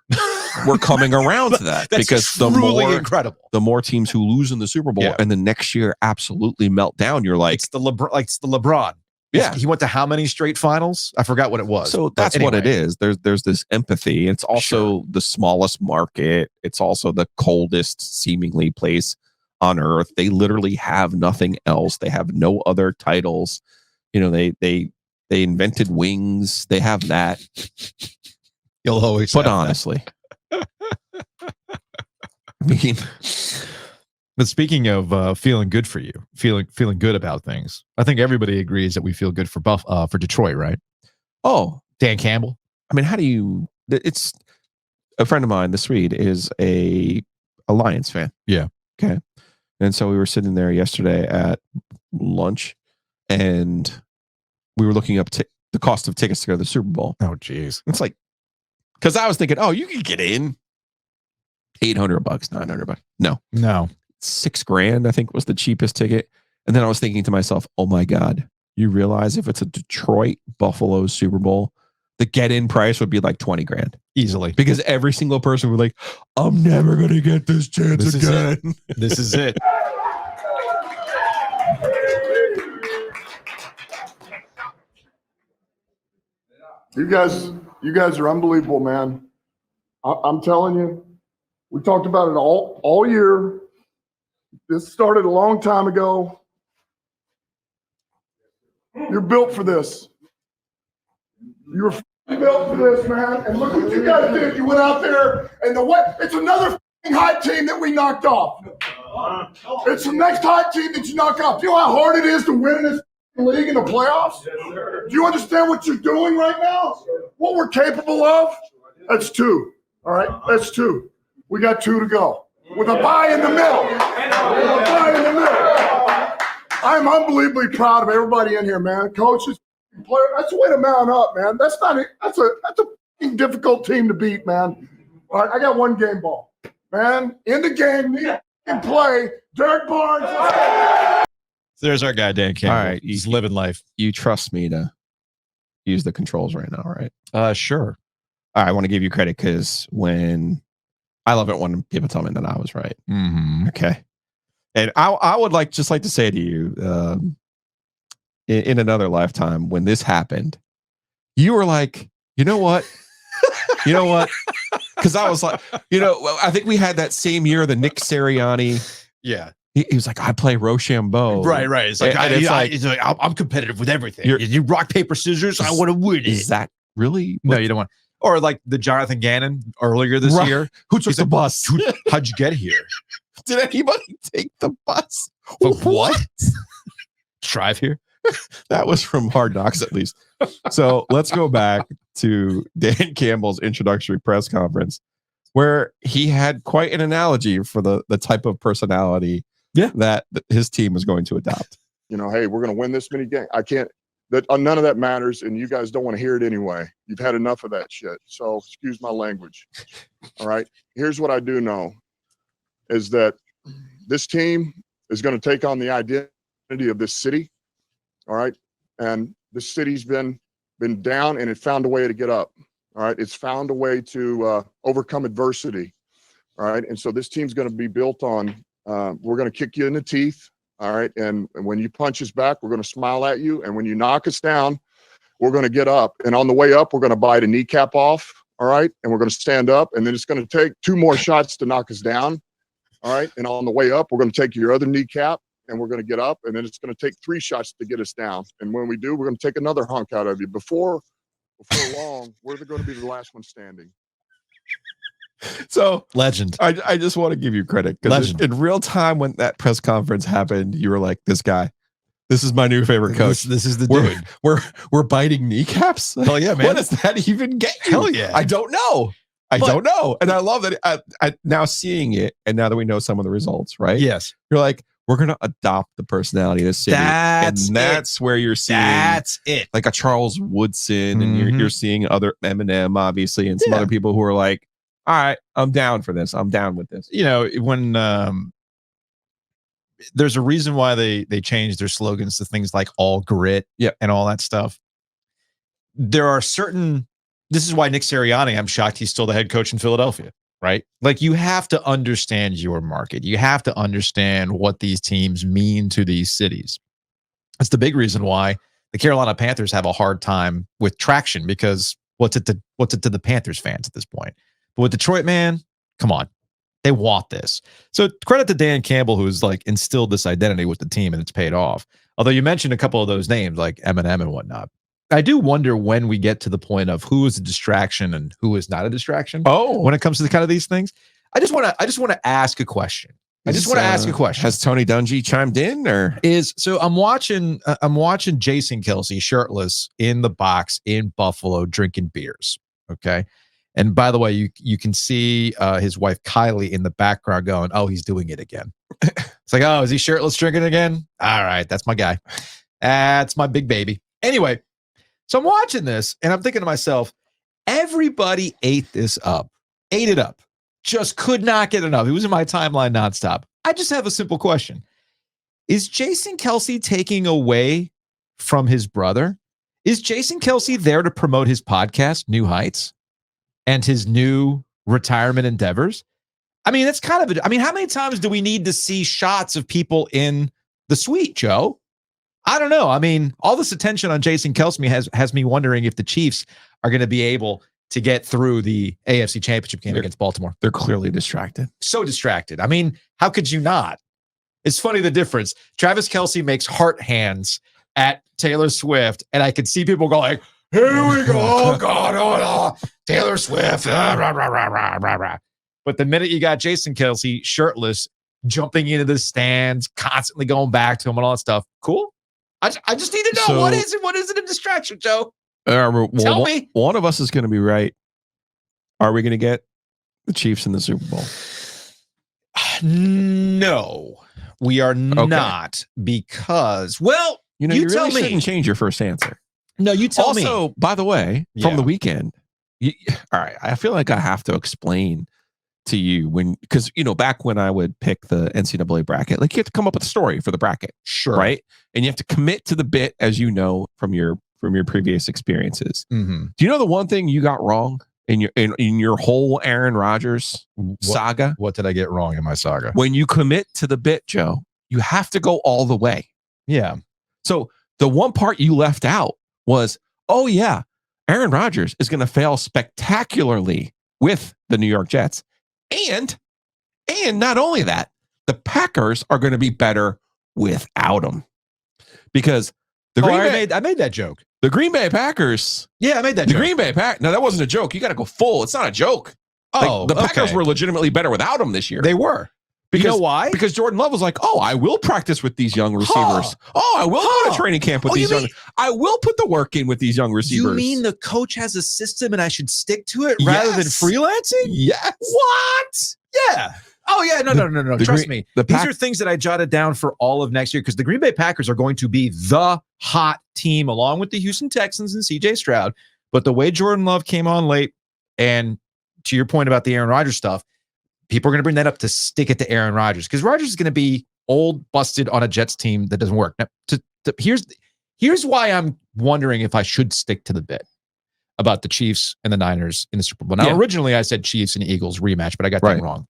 We're coming around to that. That's because incredible. The more teams who lose in the Super Bowl and the next year absolutely melt down, you're like. It's the LeBron. Yeah. He went to how many straight finals? I forgot what it was. So that's what it is. There's this empathy. It's also the smallest market. It's also the coldest seemingly place on earth. They literally have nothing else. They have no other titles. They invented wings. They have that. You'll always But honestly. I mean, but speaking of feeling good for you, feeling good about things, I think everybody agrees that we feel good for Detroit, right? Oh, Dan Campbell. I mean, how do you? It's a friend of mine. The Swede is a Lions fan. Yeah. Okay. And so we were sitting there yesterday at lunch, and we were looking up the cost of tickets to go to the Super Bowl. Oh, geez. It's like, because I was thinking, oh, you can get in. $800, $900. No. $6,000, I think, was the cheapest ticket. And then I was thinking to myself, oh my God, you realize if it's a Detroit Buffalo Super Bowl, the get-in price would be like $20,000 easily, because every single person would like, I'm never going to get this chance again. This is it. You guys are unbelievable, man. I'm telling you, we talked about it all year. This started a long time ago. You're built for this. You're built for this, man. And look what you guys did. You went out there and it's another hot team that we knocked off. It's the next hot team that you knock off. Do you know how hard it is to win in this league in the playoffs? Do you understand what you're doing right now? What we're capable of? That's 2. All right, that's 2. We got 2 to go. With a bye in the middle. I'm unbelievably proud of everybody in here, man. Coaches, players. That's the way to mount up, man. That's a difficult team to beat, man. All right, I got 1 game ball, man. In the game, and play. Derek Barnes. So there's our guy, Dan Campbell. All right, he's living life. You trust me to use the controls right now, right? Sure. All right, I want to give you credit because I love it when people tell me that I was right. Mm-hmm. Okay. And I would like to say to you, in another lifetime, when this happened, you were like, you know what? Because I was like, I think we had that same year, the Nick Sirianni. Yeah. He was like, I play Rochambeau. Right. It's like, I'm competitive with everything. You rock, paper, scissors, I want to win it. Is that really? No, you don't want. Or like the Jonathan Gannon earlier this year. Who took the bus? How'd you get here? Did anybody take the bus? What? Drive here? That was from Hard Knocks, at least. So let's go back to Dan Campbell's introductory press conference, where he had quite an analogy for the type of personality that his team is going to adopt. Hey, we're going to win this many games. None of that matters, and you guys don't want to hear it anyway. You've had enough of that shit. So excuse my language. All right. Here's what I do know is that this team is going to take on the identity of this city. All right. And the city's been down and it found a way to get up. All right. It's found a way to overcome adversity. All right. And so this team's going to be built on, we're going to kick you in the teeth. All right. And when you punch us back, we're going to smile at you. And when you knock us down, we're going to get up. And on the way up, we're going to bite a kneecap off. All right. And we're going to stand up. And then it's going to take 2 more shots to knock us down. All right. And on the way up, we're going to take your other kneecap and we're going to get up. And then it's going to take 3 shots to get us down. And when we do, we're going to take another hunk out of you. Before long, we're going to be the last one standing. So legend. I just want to give you credit because in real time when that press conference happened, you were like, "This guy, this is my new favorite coach. This is the dude. We're biting kneecaps. Hell yeah, man! What does that even get you? Hell yeah! I don't know. I don't know. And I love that. I now seeing it, and now that we know some of the results, right? Yes, you're like, we're gonna adopt the personality of the city, that's where you're seeing like a Charles Woodson, and you're seeing other Eminem, obviously, and some other people who are like, all right, I'm down for this. I'm down with this. When there's a reason why they changed their slogans to things like all grit and all that stuff. There are certain, this is why Nick Sirianni, I'm shocked he's still the head coach in Philadelphia, right? Like you have to understand your market. You have to understand what these teams mean to these cities. That's the big reason why the Carolina Panthers have a hard time with traction because what's it to the Panthers fans at this point? But with Detroit, man, come on. They want this. So credit to Dan Campbell, who's like instilled this identity with the team and it's paid off. Although you mentioned a couple of those names like Eminem and whatnot. I do wonder when we get to the point of who is a distraction and who is not a distraction. When it comes to the kind of these things, I just want to ask a question. Has Tony Dungy chimed in I'm watching Jason Kelce shirtless in the box in Buffalo drinking beers. Okay. And by the way, you can see his wife Kylie in the background going, "Oh, he's doing it again." It's like, "Oh, is he shirtless drinking again?" All right, that's my guy. That's my big baby. Anyway, so I'm watching this and I'm thinking to myself, everybody ate it up, just could not get enough. It was in my timeline nonstop. I just have a simple question: is Jason Kelce taking away from his brother? Is Jason Kelce there to promote his podcast, New Heights? And his new retirement endeavors? I mean, that's kind of how many times do we need to see shots of people in the suite, Joe? I don't know. I mean, all this attention on Jason Kelce has me wondering if the Chiefs are going to be able to get through the AFC Championship game against Baltimore. They're clearly distracted. So distracted. I mean, how could you not? It's funny the difference. Travis Kelce makes heart hands at Taylor Swift, and I could see people go like, here we go. Oh, God. Oh, Taylor Swift. Rah, rah, rah, rah, rah, rah. But the minute you got Jason Kelce shirtless, jumping into the stands, constantly going back to him and all that stuff, cool. I just need to know, So- what is it? What is it a distraction, Joe? Tell me. One of us is going to be right. Are we going to get the Chiefs in the Super Bowl? No, we are not, because, well, You tell really me. shouldn't change your first answer. No, you tell me. Also, by the way, from Yeah. the weekend, all right, I feel like I have to explain to you because back when I would pick the NCAA bracket, like you have to come up with a story for the bracket, Sure. right? And you have to commit to the bit, as you know from your previous experiences. Mm-hmm. Do you know the one thing you got wrong in your whole Aaron Rodgers saga? What did I get wrong in my saga? When you commit to the bit, Joe, you have to go all the way. Yeah. So the one part you left out was, oh yeah, Aaron Rodgers is going to fail spectacularly with the New York Jets. And not only that, the Packers are going to be better without him. Because I made that joke. the Green Bay Packers, Yeah, I made that the joke. Green Bay Pack. No, that wasn't a joke. You got to go full. It's not a joke. The Packers okay. were legitimately better without him this year. They were. Because, you know why? Because Jordan Love was like, oh, I will practice with these young receivers. Oh, I will go to training camp with these young. I will put the work in with these young receivers. You mean the coach has a system and I should stick to it rather than Yes. freelancing? Yes. What? Yeah. Oh, yeah. No. Trust me. These are things that I jotted down for all of next year because the Green Bay Packers are going to be the hot team along with the Houston Texans and CJ Stroud. But the way Jordan Love came on late, and to your point about the Aaron Rodgers stuff, people are going to bring that up to stick it to Aaron Rodgers because Rodgers is going to be old, busted on a Jets team that doesn't work. Now, here's why I'm wondering if I should stick to the bit about the Chiefs and the Niners in the Super Bowl. Now, originally I said Chiefs and Eagles rematch, but I got that wrong.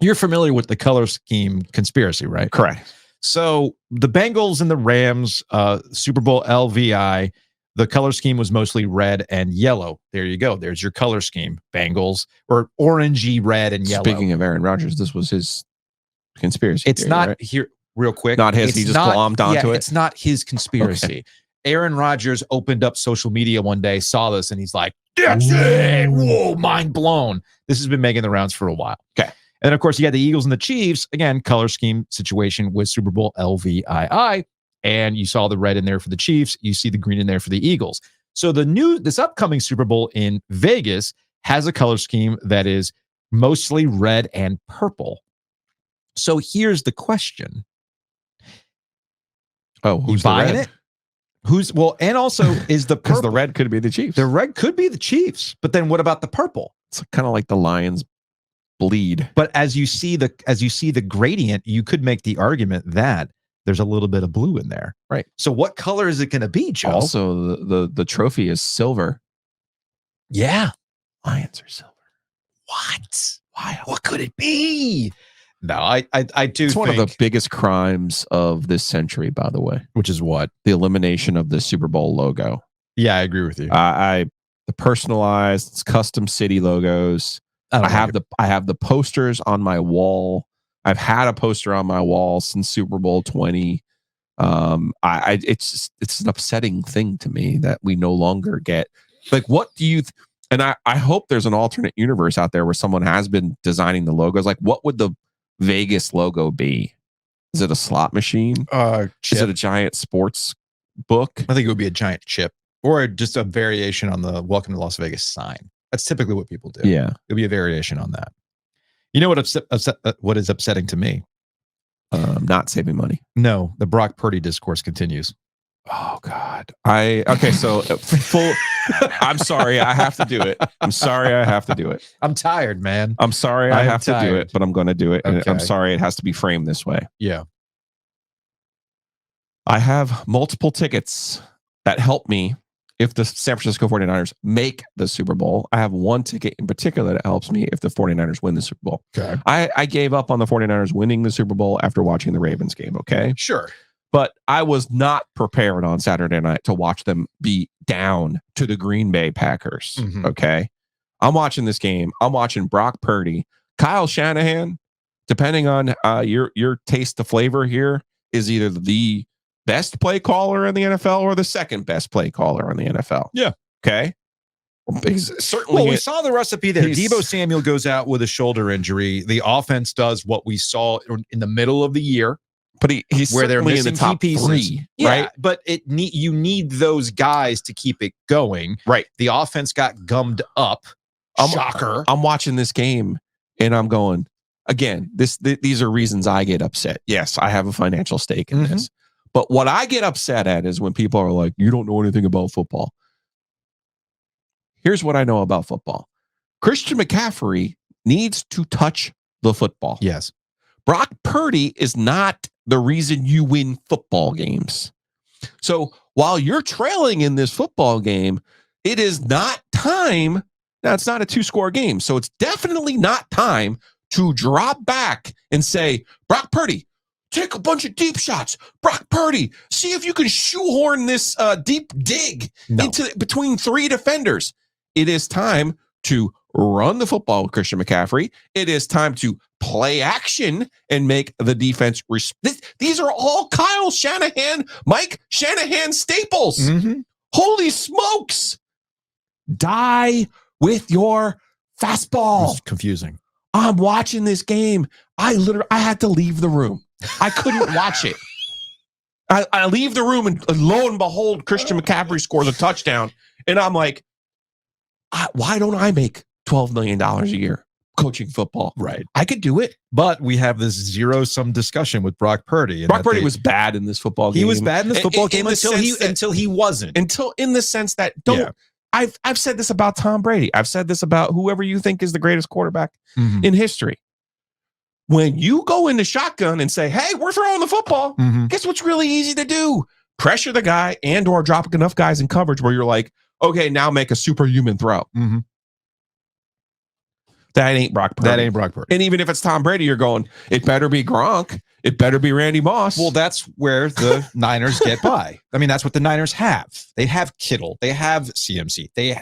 You're familiar with the color scheme conspiracy, right? Correct. So the Bengals and the Rams, Super Bowl LVI, the color scheme was mostly red and yellow. There you go. There's your color scheme. Bengals, or orangey red and yellow. Speaking of Aaron Rodgers, this was his conspiracy. It's theory, not right? here real quick. Not his. He just glommed onto it. It's not his conspiracy. Okay. Aaron Rodgers opened up social media one day, saw this, and he's like, that's it. Whoa, mind blown. This has been making the rounds for a while. Okay. And then, of course, you had the Eagles and the Chiefs. Again, color scheme situation with Super Bowl LVII. And you saw the red in there for the Chiefs. You see the green in there for the Eagles. So this upcoming Super Bowl in Vegas has a color scheme that is mostly red and purple. So here's the question. Oh, who's buying it? And also is the Because purple. the red could be the Chiefs. The red could be the Chiefs, but then what about the purple? It's kind of like the Lions bleed. But as you see the gradient, you could make the argument that there's a little bit of blue in there. Right. So what color is it going to be, Joe? Also, the trophy is silver. Yeah. Lions are silver. What? Why? What could it be? No, I do. It's one of the biggest crimes of this century, by the way. Which is what? The elimination of the Super Bowl logo. Yeah, I agree with you. The personalized custom city logos. I have the posters on my wall. I've had a poster on my wall since Super Bowl 20. It's an upsetting thing to me that we no longer get. Like, what do you? And I hope there's an alternate universe out there where someone has been designing the logos. Like, what would the Vegas logo be? Is it a slot machine? Is it a giant sports book? I think it would be a giant chip or just a variation on the Welcome to Las Vegas sign. That's typically what people do. Yeah, it'll be a variation on that. You know what is upsetting to me? Not saving money. No, the Brock Purdy discourse continues. Oh God. So full. I'm sorry, I have to do it. I'm tired, man. I'm sorry, I have to do it, but I'm going to do it. Okay. And I'm sorry, it has to be framed this way. Yeah. I have multiple tickets that help me if the San Francisco 49ers make the Super Bowl. I have one ticket in particular that helps me if the 49ers win the Super Bowl. Okay. I gave up on the 49ers winning the Super Bowl after watching the Ravens game, okay? Sure. But I was not prepared on Saturday night to watch them be down to the Green Bay Packers, okay? I'm watching this game. I'm watching Brock Purdy. Kyle Shanahan, depending on your taste of flavor here, is either the best play caller in the NFL or the second best play caller in the NFL. Yeah. Okay. Certainly. Well, we saw the recipe there. Deebo Samuel goes out with a shoulder injury. The offense does what we saw in the middle of the year. But he's where they're missing in the top key pieces. 3, yeah, right? But you need those guys to keep it going. Right. The offense got gummed up. Shocker. I'm watching this game and I'm going, again, these are reasons I get upset. Yes, I have a financial stake in this. But what I get upset at is when people are like, you don't know anything about football. Here's what I know about football. Christian McCaffrey needs to touch the football. Yes. Brock Purdy is not the reason you win football games. So while you're trailing in this football game, it is not time. Now, it's not a 2-score game, so it's definitely not time to drop back and say, Brock Purdy, take a bunch of deep shots. Brock Purdy, see if you can shoehorn this deep dig into between 3 defenders. It is time to run the football with Christian McCaffrey. It is time to play action and make the defense. These are all Kyle Shanahan, Mike Shanahan staples. Holy smokes. Die with your fastball. It's confusing. I'm watching this game. I had to leave the room. I couldn't watch it. I leave the room and lo and behold, Christian McCaffrey scores a touchdown. And I'm like, why don't I make $12 million a year coaching football? Right. I could do it. But we have this zero-sum discussion with Brock Purdy. Brock Purdy was bad in this football game. He was bad in this football game until he wasn't. Until in the sense that I've said this about Tom Brady. I've said this about whoever you think is the greatest quarterback in history. When you go into shotgun and say, hey, we're throwing the football, guess what's really easy to do? Pressure the guy and or drop enough guys in coverage where you're like, okay, now make a superhuman throw. That ain't Brock Purdy. And even if it's Tom Brady, you're going, it better be Gronk. It better be Randy Moss. Well, that's where the Niners get by. I mean, that's what the Niners have. They have Kittle. They have CMC. They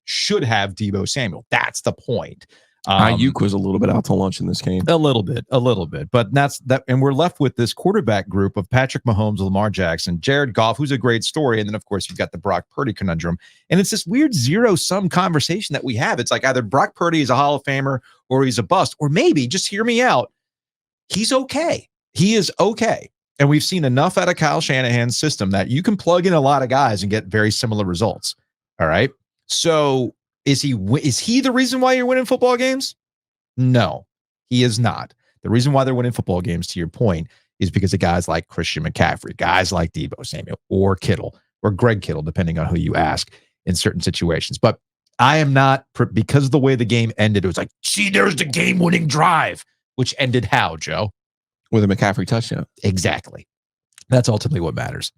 should have Deebo Samuel. That's the point. Ayuk was a little bit out to lunch in this game. A little bit. But that's that. And we're left with this quarterback group of Patrick Mahomes, Lamar Jackson, Jared Goff, who's a great story. And then, of course, you've got the Brock Purdy conundrum. And it's this weird zero-sum conversation that we have. It's like either Brock Purdy is a Hall of Famer or he's a bust. Or maybe, just hear me out, he's okay. He is okay. And we've seen enough out of Kyle Shanahan's system that you can plug in a lot of guys and get very similar results. All right. So is he the reason why you're winning football games? No, he is not. The reason why they're winning football games, to your point, is because of guys like Christian McCaffrey, guys like Deebo Samuel or Kittle or Greg Kittle, depending on who you ask in certain situations. But I am not, because of the way the game ended, it was like, see, there's the game-winning drive, which ended how, Joe? With a McCaffrey touchdown. Exactly. That's ultimately what matters.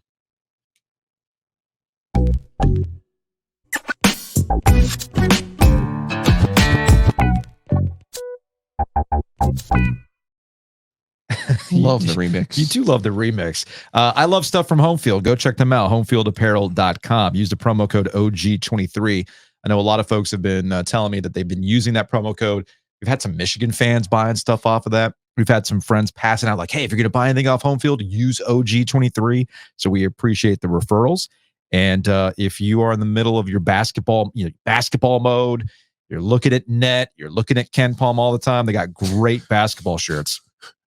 Love the remix. You do love the remix. I love stuff from Homefield. Go check them out. Homefieldapparel.com. Use the promo code OG23. I know a lot of folks have been telling me that they've been using that promo code. We've had some Michigan fans buying stuff off of that. We've had some friends passing out like, hey, if you're going to buy anything off Homefield, use OG23. So we appreciate the referrals. And if you are in the middle of your basketball mode, you're looking at net, you're looking at Ken Palm all the time, they got great basketball shirts.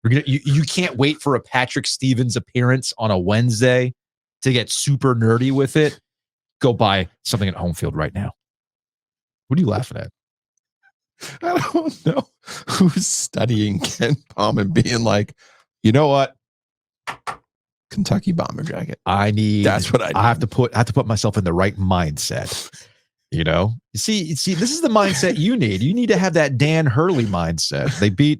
You can't wait for a Patrick Stevens appearance on a Wednesday to get super nerdy with it. Go buy something at Homefield right now. What are you laughing at? I don't know who's studying Ken Palm and being like, you know what? Kentucky bomber jacket. That's what I need. I have to put myself in the right mindset. You know, you see, this is the mindset you need. You need to have that Dan Hurley mindset.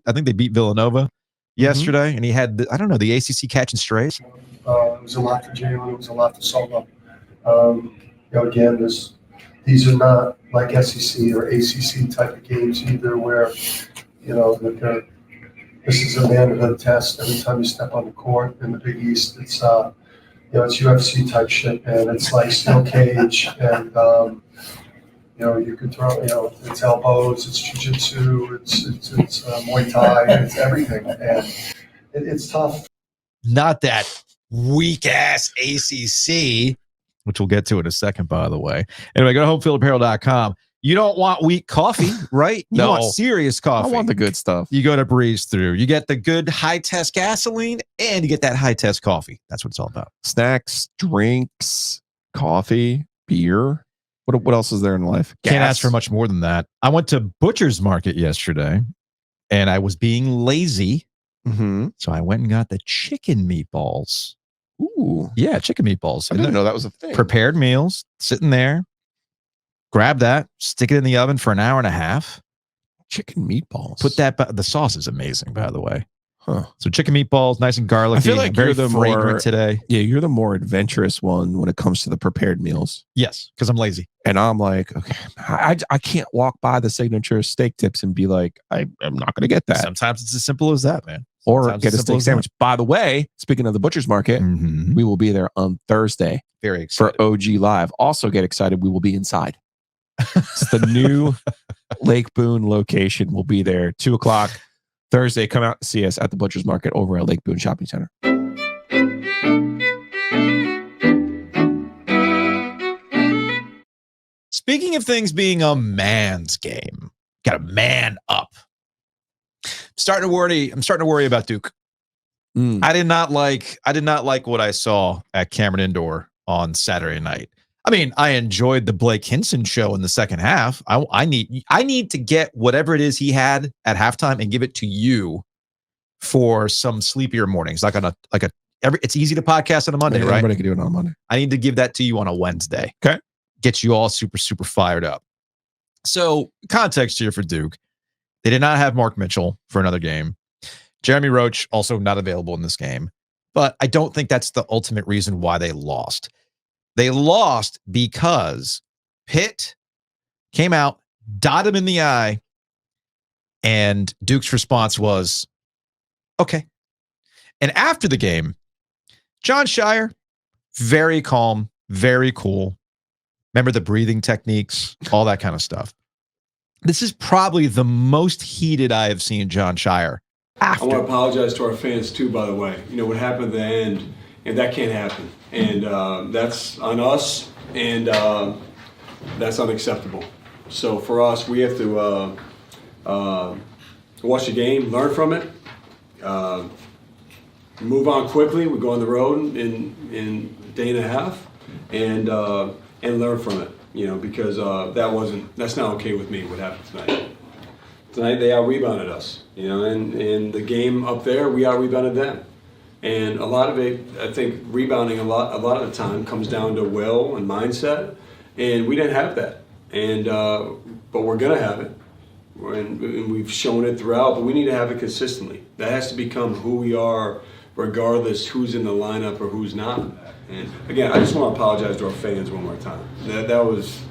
I think they beat Villanova yesterday, and he had the ACC catching strays. It was a lot for Jalen. It was a lot for Solo. Again, these are not like SEC or ACC type of games either, where that this is a manhood test every time you step on the court in the Big East. It's it's UFC type shit, and it's like steel cage, and You can throw, it's elbows, it's jiu-jitsu, it's Muay Thai, it's everything. And it's tough. Not that weak ass ACC, which we'll get to in a second, by the way. Anyway, go to homefieldapparel.com. You don't want weak coffee, right? You No. want serious coffee. I want the good stuff. You go to Breeze Through. You get the good high-test gasoline, and you get that high-test coffee. That's what it's all about. Snacks, drinks, coffee, beer. What else is there in life? Can't Gas. ask for much more than that. I went to Butcher's Market yesterday, and I was being lazy, Mm-hmm. so I went and got the chicken meatballs. Ooh, Yeah, chicken meatballs. I didn't know that was a thing. Prepared meals, sitting there. Grab that, stick it in the oven for an hour and a half. Chicken meatballs. Put that. The sauce is amazing, by the way. Huh. So chicken meatballs, nice and garlicky. I feel like very you're the fragrant more- today. Yeah, you're the more adventurous one when it comes to the prepared meals. Yes, because I'm lazy. And I'm like, okay, I can't walk by the signature steak tips and be like, I'm not going to get that. Sometimes it's as simple as that, man. Or Sometimes get a it's simple steak as that. sandwich. By the way, speaking of the Butcher's Market, Mhm. we will be there on Thursday Very for excited. OG Live. Also get excited, we will be inside. It's the new Lake Boone location. We'll be there 2:00 Thursday. Come out and see us at the Butcher's Market over at Lake Boone Shopping Center. Speaking of things being a man's game, got to man up. I'm starting to worry about Duke. Mm. I did not like what I saw at Cameron Indoor on Saturday night. I mean, I enjoyed the Blake Hinson show in the second half. I need to get whatever it is he had at halftime and give it to you for some sleepier mornings. It's easy to podcast on a Monday, right? Everybody can do it on Monday. I need to give that to you on a Wednesday. Okay. Get you all super, super fired up. So, context here for Duke. They did not have Mark Mitchell for another game. Jeremy Roach also not available in this game. But I don't think that's the ultimate reason why they lost. They lost because Pitt came out, dotted him in the eye, and Duke's response was, okay. And after the game, John Shire, very calm, very cool. Remember the breathing techniques, all that kind of stuff. This is probably the most heated I have seen John Shire after. I want to apologize to our fans too, by the way. What happened at the end, and that can't happen. And that's on us, and that's unacceptable. So for us, we have to watch the game, learn from it, move on quickly. We go on the road in a day and a half, and learn from it. Because that's not okay with me. What happened tonight? Tonight they out-rebounded us. And the game up there, we out-rebounded them. And a lot of it, I think, rebounding a lot of the time comes down to will and mindset, and we didn't have that. And but we're gonna have it, and we've shown it throughout. But we need to have it consistently. That has to become who we are, regardless who's in the lineup or who's not. And again, I just want to apologize to our fans one more time. That was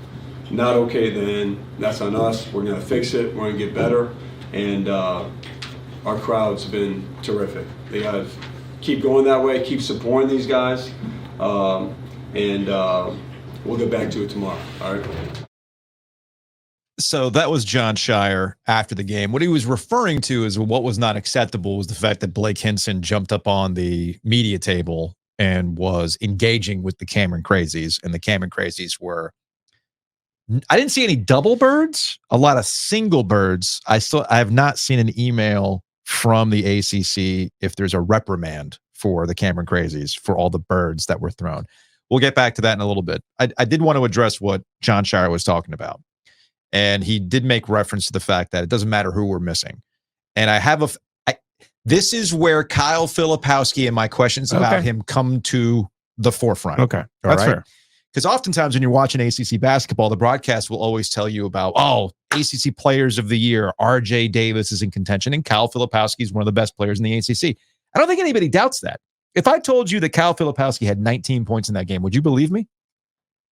not okay then. That's on us. We're gonna fix it. We're gonna get better, and our crowd's been terrific. They have. Keep going that way. Keep supporting these guys, and we'll get back to it tomorrow. All right. So that was John Shire after the game. What he was referring to is what was not acceptable was the fact that Blake Hinson jumped up on the media table and was engaging with the Cameron Crazies, and the Cameron Crazies were. I didn't see any double birds. A lot of single birds. I have not seen an email from the ACC if there's a reprimand for the Cameron Crazies for all the birds that were thrown. We'll get back to that in a little bit. I did want to address what John Shire was talking about. And he did make reference to the fact that it doesn't matter who we're missing. And this is where Kyle Filipowski and my questions about him come to the forefront. Okay. That's fair. Because oftentimes when you're watching ACC basketball, the broadcast will always tell you about, ACC players of the year, RJ Davis is in contention, and Kyle Filipowski is one of the best players in the ACC. I don't think anybody doubts that. If I told you that Kyle Filipowski had 19 points in that game, would you believe me?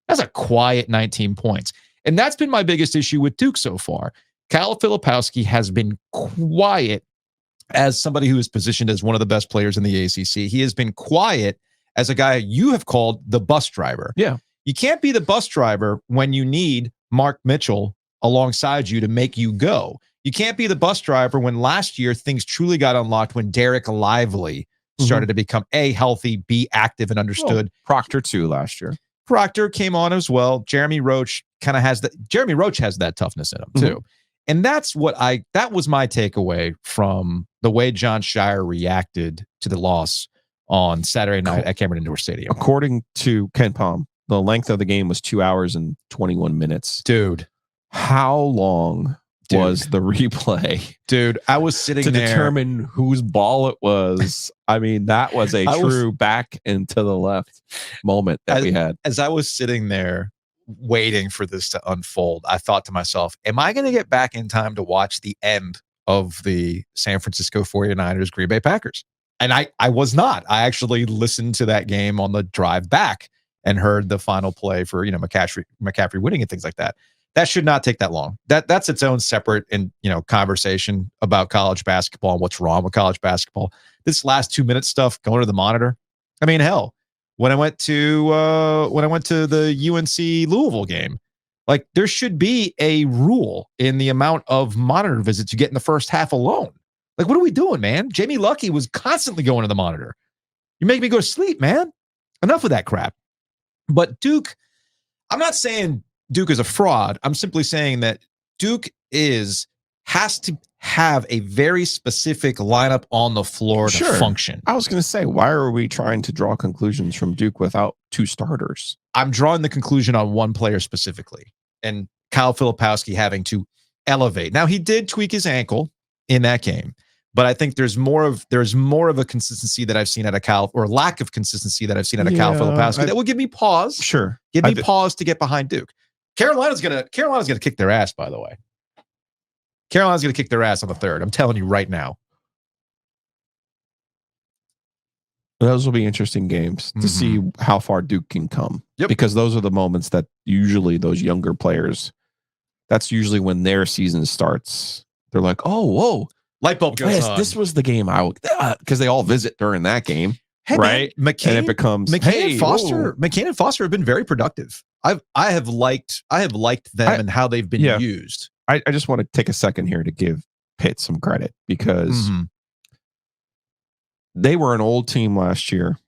That's a quiet 19 points. And that's been my biggest issue with Duke so far. Kyle Filipowski has been quiet as somebody who is positioned as one of the best players in the ACC. He has been quiet as a guy you have called the bus driver. Yeah. You can't be the bus driver when you need Mark Mitchell alongside you to make you go. You can't be the bus driver when last year things truly got unlocked when Derek Lively started to become A, healthy, B, active and understood. Proctor too last year. Proctor came on as well. Jeremy Roach has that toughness in him too. And that was my takeaway from the way John Shire reacted to the loss on Saturday night at Cameron Indoor Stadium. According to Ken Palm, the length of the game was 2 hours and 21 minutes. Dude. How long was the replay? Dude, I was sitting there to determine whose ball it was. I mean, that was a true back and to the left moment that we had. As I was sitting there waiting for this to unfold, I thought to myself, am I going to get back in time to watch the end of the San Francisco 49ers Green Bay Packers? And I was not. I actually listened to that game on the drive back and heard the final play for, McCaffrey winning and things like that. That should not take that long. That's its own separate conversation about college basketball and what's wrong with college basketball. This last 2 minute stuff going to the monitor. I mean, hell, when I went to the UNC Louisville game, like there should be a rule in the amount of monitor visits you get in the first half alone. Like, what are we doing, man? Jamie Luckey was constantly going to the monitor. You make me go to sleep, man. Enough of that crap. But Duke, I'm not saying Duke is a fraud. I'm simply saying that Duke has to have a very specific lineup on the floor to function. I was going to say, why are we trying to draw conclusions from Duke without two starters? I'm drawing the conclusion on one player specifically, and Kyle Filipowski having to elevate. Now, he did tweak his ankle in that game, but I think there's more of a consistency that I've seen out of Kyle, or lack of consistency that I've seen out of Kyle Filipowski that will give me pause. Sure. Give me pause to get behind Duke. Carolina's gonna kick their ass, by the way. Carolina's gonna kick their ass on the third. I'm telling you right now. Those will be interesting games to see how far Duke can come. Yep. Because those are the moments that usually those younger players, that's usually when their season starts. They're like, oh, whoa. Light bulb goes on. This was the game because they all visit during that game. Hey, right? Man, McCain, and it becomes McCain and Foster have been very productive. I have liked them and how they've been used. I just want to take a second here to give Pitt some credit because they were an old team last year,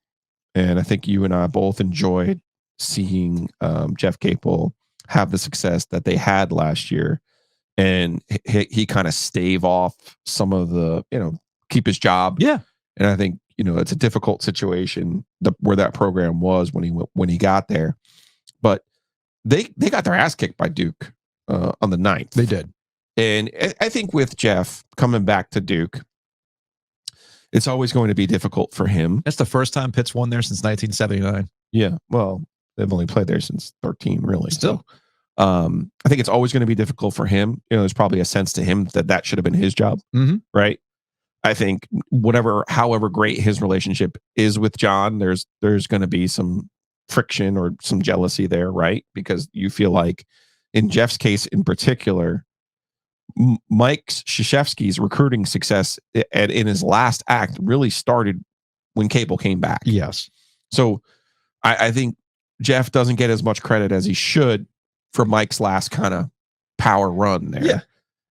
and I think you and I both enjoyed seeing Jeff Capel have the success that they had last year, and he kind of stave off some of the keep his job. Yeah, and I think it's a difficult situation where that program was when he got there, but they got their ass kicked by Duke on the 9th. They did. And I think with Jeff coming back to Duke, it's always going to be difficult for him. That's the first time Pitt's won there since 1979. Yeah. Well, they've only played there since 13, really. Still. So, I think it's always going to be difficult for him. There's probably a sense to him that should have been his job. Right. I think however great his relationship is with John, there's going to be some friction or some jealousy there, right? Because you feel like in Jeff's case in particular, Mike Krzyzewski's recruiting success in his last act really started when Capel came back. Yes. So I think Jeff doesn't get as much credit as he should for Mike's last kind of power run there. Yeah.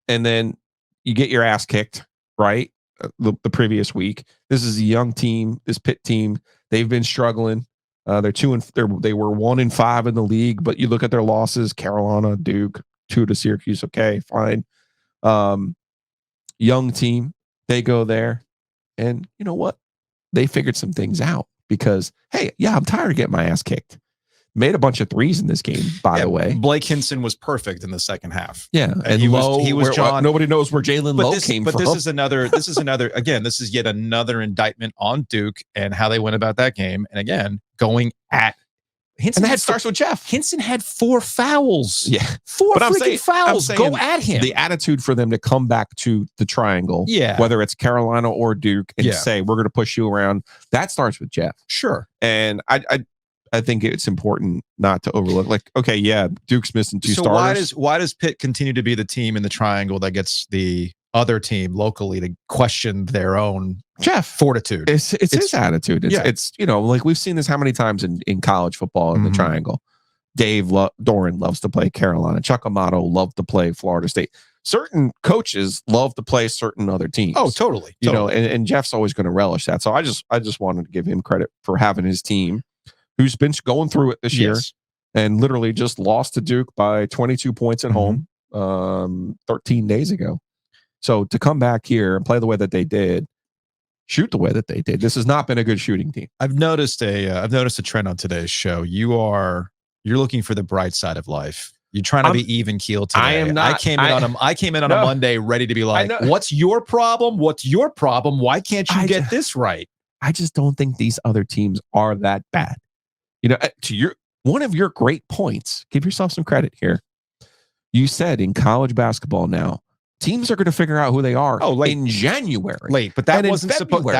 And then you get your ass kicked, right? The previous week. This is a young team, this Pitt team. They've been struggling. They were 1-5 in the league, but you look at their losses: Carolina, Duke, 2 to Syracuse. Okay, fine. Young team. They go there, and you know what? They figured some things out because, hey, I'm tired of getting my ass kicked. Made a bunch of threes in this game, by the way. Blake Hinson was perfect in the second half. Yeah, and he was John. Nobody knows where Jalen Lowe came from. But this is another. Again, this is yet another indictment on Duke and how they went about that game. And again, going at Hinson. And that starts with Jeff. Hinson had 4 fouls. Yeah, 4 fouls. Go at him. The attitude for them to come back to the triangle, whether it's Carolina or Duke, and say we're going to push you around. That starts with Jeff. Sure. And I think it's important not to overlook. Like, okay, Duke's missing 2 starters. Why does Pitt continue to be the team in the triangle that gets the other team locally to question their own fortitude? It's his attitude. It's like we've seen this how many times in college football in the triangle. Dave Doran loves to play Carolina. Chuck Amato loved to play Florida State. Certain coaches love to play certain other teams. Oh, totally. You know, and Jeff's always going to relish that. So I just wanted to give him credit for having his team, who's been going through it this year, and literally just lost to Duke by 22 points at home 13 days ago. So to come back here and play the way that they did, shoot the way that they did, this has not been a good shooting team. I've noticed a trend on today's show. You're looking for the bright side of life. You're trying to be even keeled today. I am not. I came in on a Monday ready to be like, what's your problem? What's your problem? Why can't you get this right? I just don't think these other teams are that bad. You know, to one of your great points, give yourself some credit here. You said in college basketball now, teams are going to figure out who they are in January. But that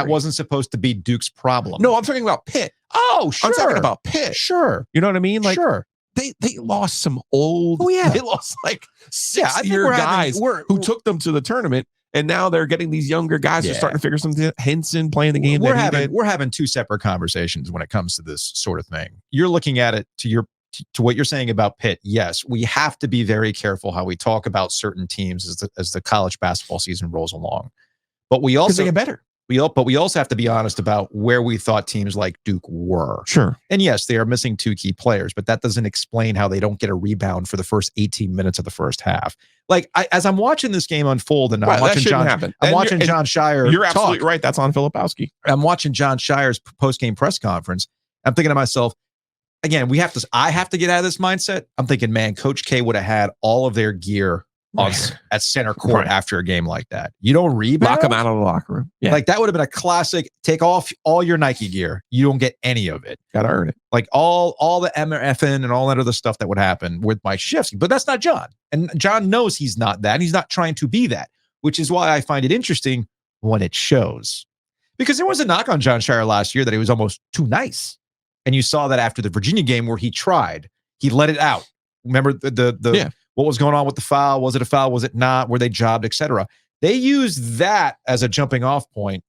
wasn't supposed to be Duke's problem. No, I'm talking about Pitt. Oh, sure. I'm talking about Pitt. Sure. You know what I mean? Like, sure. They lost some old. Oh, yeah. They lost like 6-year guys who took them to the tournament, and now they're getting these younger guys who are starting to figure something. Henson playing the game. We're having two separate conversations when it comes to this sort of thing. You're looking at it to what you're saying about Pitt. Yes, we have to be very careful how we talk about certain teams as the college basketball season rolls along. But we also get better. We also have to be honest about where we thought teams like Duke were. Sure. And yes, they are missing two key players, but that doesn't explain how they don't get a rebound for the first 18 minutes of the first half. Like as I'm watching this game unfold, and I'm watching John Shire. You're absolutely right. That's on Filipowski. I'm watching John Shire's post-game press conference. I'm thinking to myself, again, I have to get out of this mindset. I'm thinking, man, Coach K would have had all of their gear at center court after a game like that. You don't rebound? Lock them out of the locker room. Yeah. Like that would have been a classic. Take off all your Nike gear. You don't get any of it. Got to earn it. Like all the MFN and all that other stuff that would happen with Mike Krzyzewski. But that's not John. And John knows he's not that. And he's not trying to be that, which is why I find it interesting when it shows. Because there was a knock on John Shire last year that he was almost too nice. And you saw that after the Virginia game where he tried. He let it out. Remember the what was going on with the foul? Was it a foul? Was it not? Were they jobbed, etc.? They used that as a jumping off point,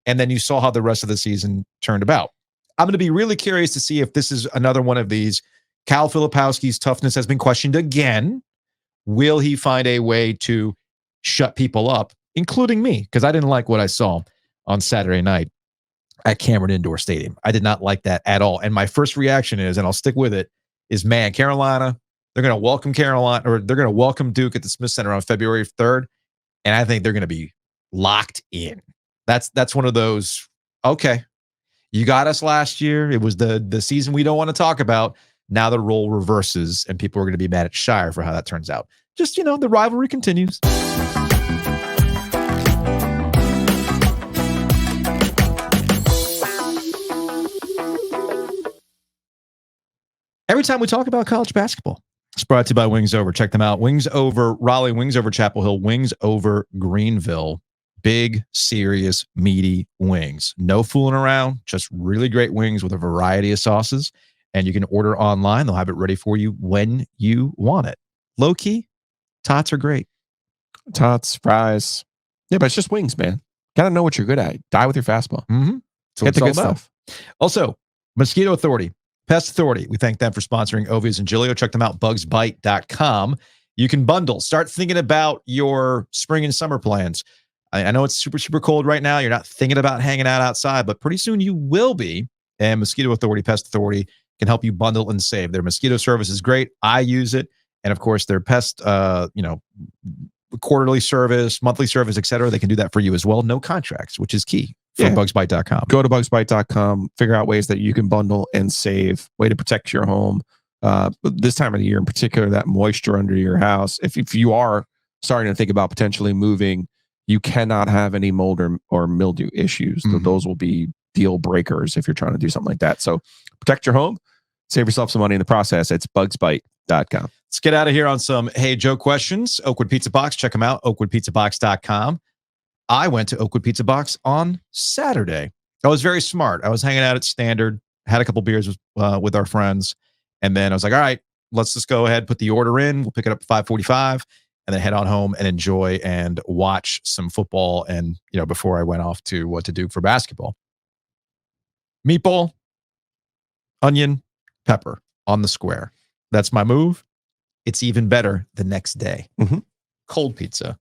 and then you saw how the rest of the season turned about. I'm going to be really curious to see if this is another one of these. Cal Filipowski's toughness has been questioned again. Will he find a way to shut people up, including me? Because I didn't like what I saw on Saturday night at Cameron Indoor Stadium. I did not like that at all. And my first reaction is, and I'll stick with it, is, man, Carolina, they're going to welcome Carolina, or they're going to welcome Duke at the Smith Center on February 3rd. And I think they're going to be locked in. That's one of those, okay, you got us last year. It was the season we don't want to talk about. Now the role reverses, and people are going to be mad at Shire for how that turns out. Just, the rivalry continues. Every time we talk about college basketball, it's brought to you by Wings Over. Check them out. Wings Over Raleigh, Wings Over Chapel Hill, Wings Over Greenville. Big, serious, meaty wings. No fooling around, just really great wings with a variety of sauces. And you can order online. They'll have it ready for you when you want it. Low key, tots are great. Tots, fries. Yeah, but it's just wings, man. Gotta know what you're good at. Die with your fastball. Mm-hmm. Get the good stuff. Also, Mosquito Authority. Pest Authority. We thank them for sponsoring Ovies and Giglio. Check them out, bugsbite.com. You can bundle. Start thinking about your spring and summer plans. I know it's super, super cold right now. You're not thinking about hanging out outside, but pretty soon you will be. And Mosquito Authority, Pest Authority can help you bundle and save. Their mosquito service is great. I use it. And of course, their pest, quarterly service, monthly service, etc. They can do that for you as well. No contracts, which is key. From bugsbite.com. Go to bugsbite.com, figure out ways that you can bundle and save, way to protect your home. This time of the year in particular, that moisture under your house. If you are starting to think about potentially moving, you cannot have any mold or mildew issues. Mm-hmm. Those will be deal breakers if you're trying to do something like that. So protect your home, save yourself some money in the process. It's bugsbite.com. Let's get out of here on some Hey Joe questions. Oakwood Pizza Box, check them out, oakwoodpizzabox.com. I went to Oakwood Pizza Box on Saturday. I was very smart. I was hanging out at Standard, had a couple beers with our friends, and then I was like, all right, let's just go ahead, put the order in. We'll pick it up at 5:45, and then head on home and enjoy and watch some football. And before I went off to what to do for basketball, meatball, onion, pepper on the square. That's my move. It's even better the next day. Mhm. Cold pizza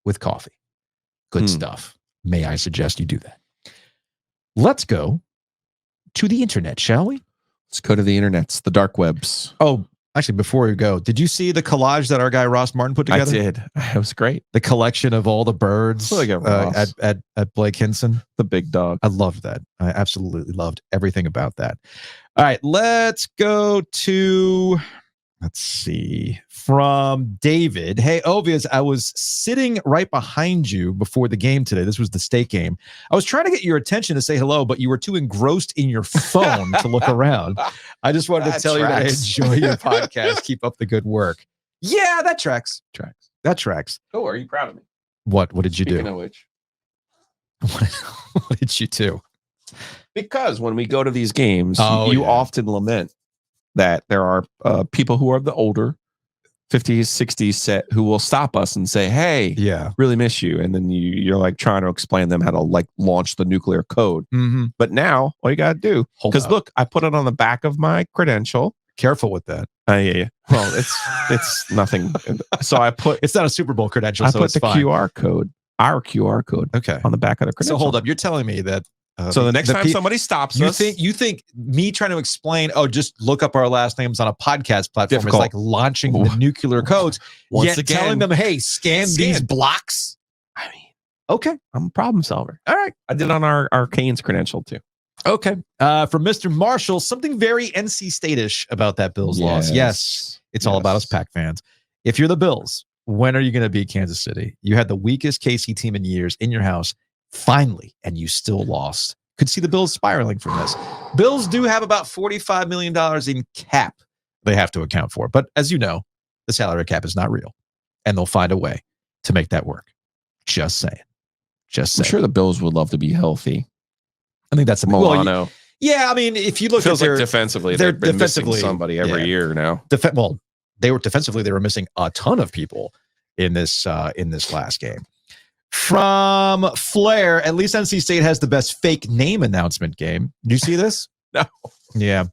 with coffee. Good stuff. May I suggest you do that? Let's go to the internet, shall we? Let's go to the internets, the dark webs. Oh, actually, before we go, did you see the collage that our guy Ross Martin put together? I did. It was great. The collection of all the birds Look at Ross. at Blake Hinson. The big dog. I loved that. I absolutely loved everything about that. All right, let's go to, let's see, from David. Hey, Ovius, I was sitting right behind you before the game today. This was the state game. I was trying to get your attention to say hello, but you were too engrossed in your phone to look around. I just wanted to tell you that I enjoy your podcast. Keep up the good work. Yeah, that tracks. That tracks. Oh, are you proud of me? What did you Speaking do? of which. What did you do? Because when we go to these games, Oh, you yeah. often lament that there are people who are the older 50s, 60s set who will stop us and say, hey, Yeah. really miss you. And then you're like trying to explain them how to like launch the nuclear code. Mm-hmm. But now all you got to do, because look, I put it on the back of my credential. Careful with that. Yeah. Well, it's nothing. So I put, It's not a Super Bowl credential, I so put it's the fine. QR code, our QR code Okay. on the back of the credential. So hold up. You're telling me that So the next time somebody stops us, you think me trying to explain, just look up our last names on a podcast platform Difficult. is like launching the nuclear codes. Once Yet again, telling them, hey, scan these blocks. I mean, Okay. I'm a problem solver. All right. I did on our Canes credential too. Okay. From Mr. Marshall, something very NC State-ish about that Bills loss. Yes. It's all about us Pack fans. If you're the Bills, when are you going to beat Kansas City? You had the weakest KC team in years in your house. Finally, and you still lost. Could see the Bills spiraling from this. Bills do have about $45 million in cap they have to account for. But as you know, the salary cap is not real. And they'll find a way to make that work. Just saying. I'm sure the Bills would love to be healthy. I think that's a Milano. Yeah, I mean, if you look Feels at their like defensively, they're they've been missing defensively somebody every year now. They were defensively, they were missing a ton of people in this last game. From Flair, at least NC State has the best fake name announcement game. Did you see this? No. Yeah.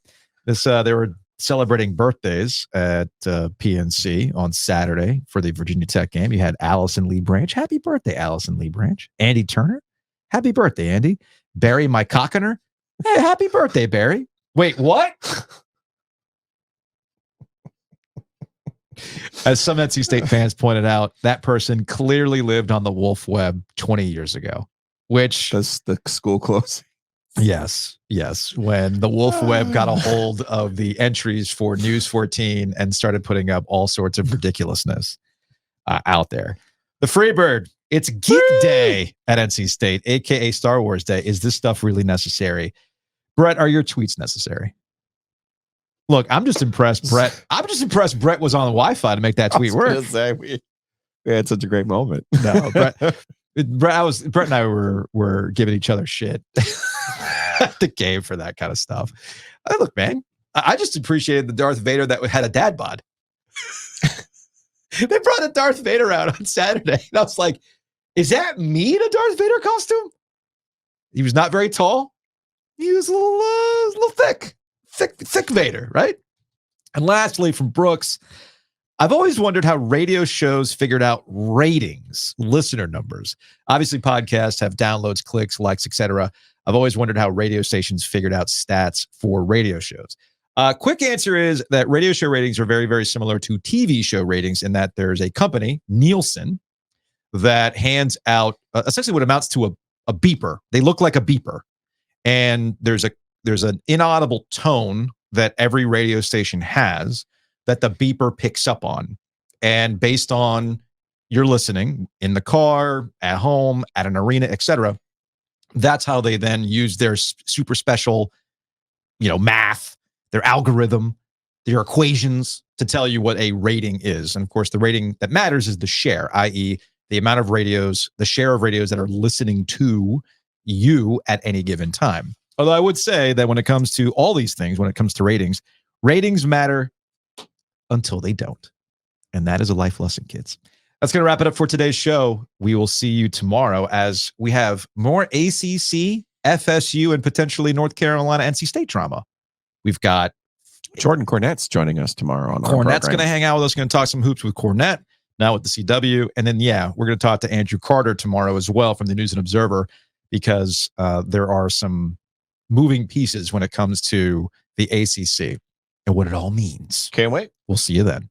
This they were celebrating birthdays at PNC on Saturday for the Virginia Tech game. You had Allison Lee Branch. Happy birthday, Allison Lee Branch. Andy Turner. Happy birthday, Andy. Barry Mycockiner. Hey, happy birthday, Barry. Wait, what? As some NC State fans pointed out, that person clearly lived on the Wolf Web 20 years ago, which... Does the school close? Yes. When the Wolf Web got a hold of the entries for News 14 and started putting up all sorts of ridiculousness out there. The Freebird, it's Geek Day at NC State, a.k.a. Star Wars Day. Is this stuff really necessary? Brett, are your tweets necessary? Look, I'm just impressed, Brett. Brett was on the Wi-Fi to make that tweet work. We had such a great moment. No, Brett and I were giving each other shit at the game for that kind of stuff. Look, man, I just appreciated the Darth Vader that had a dad bod. They brought a Darth Vader out on Saturday, and I was like, "Is that me in a Darth Vader costume?" He was not very tall. He was a little thick Vader, right? And lastly, from Brooks, I've always wondered how radio shows figured out ratings, listener numbers. Obviously, podcasts have downloads, clicks, likes, etc. I've always wondered how radio stations figured out stats for radio shows. Quick answer is that radio show ratings are very, very similar to TV show ratings in that there's a company, Nielsen, that hands out essentially what amounts to a beeper. They look like a beeper. And there's an inaudible tone that every radio station has that the beeper picks up on. And based on your listening in the car, at home, at an arena, etc., that's how they then use their super special, math, their algorithm, their equations to tell you what a rating is. And of course, the rating that matters is the share, i.e., the amount of radios, the share of radios that are listening to you at any given time. Although I would say that when it comes to all these things, when it comes to ratings matter until they don't. And that is a life lesson, kids. That's going to wrap it up for today's show. We will see you tomorrow as we have more ACC, FSU, and potentially North Carolina, NC State drama. We've got Jordan Cornett's joining us tomorrow on our Cornette's program. going to hang out with us. Going to talk some hoops with Cornette, now with the CW. And then, we're going to talk to Andrew Carter tomorrow as well from the News and Observer, because there are some moving pieces when it comes to the ACC and what it all means. Can't wait. We'll see you then.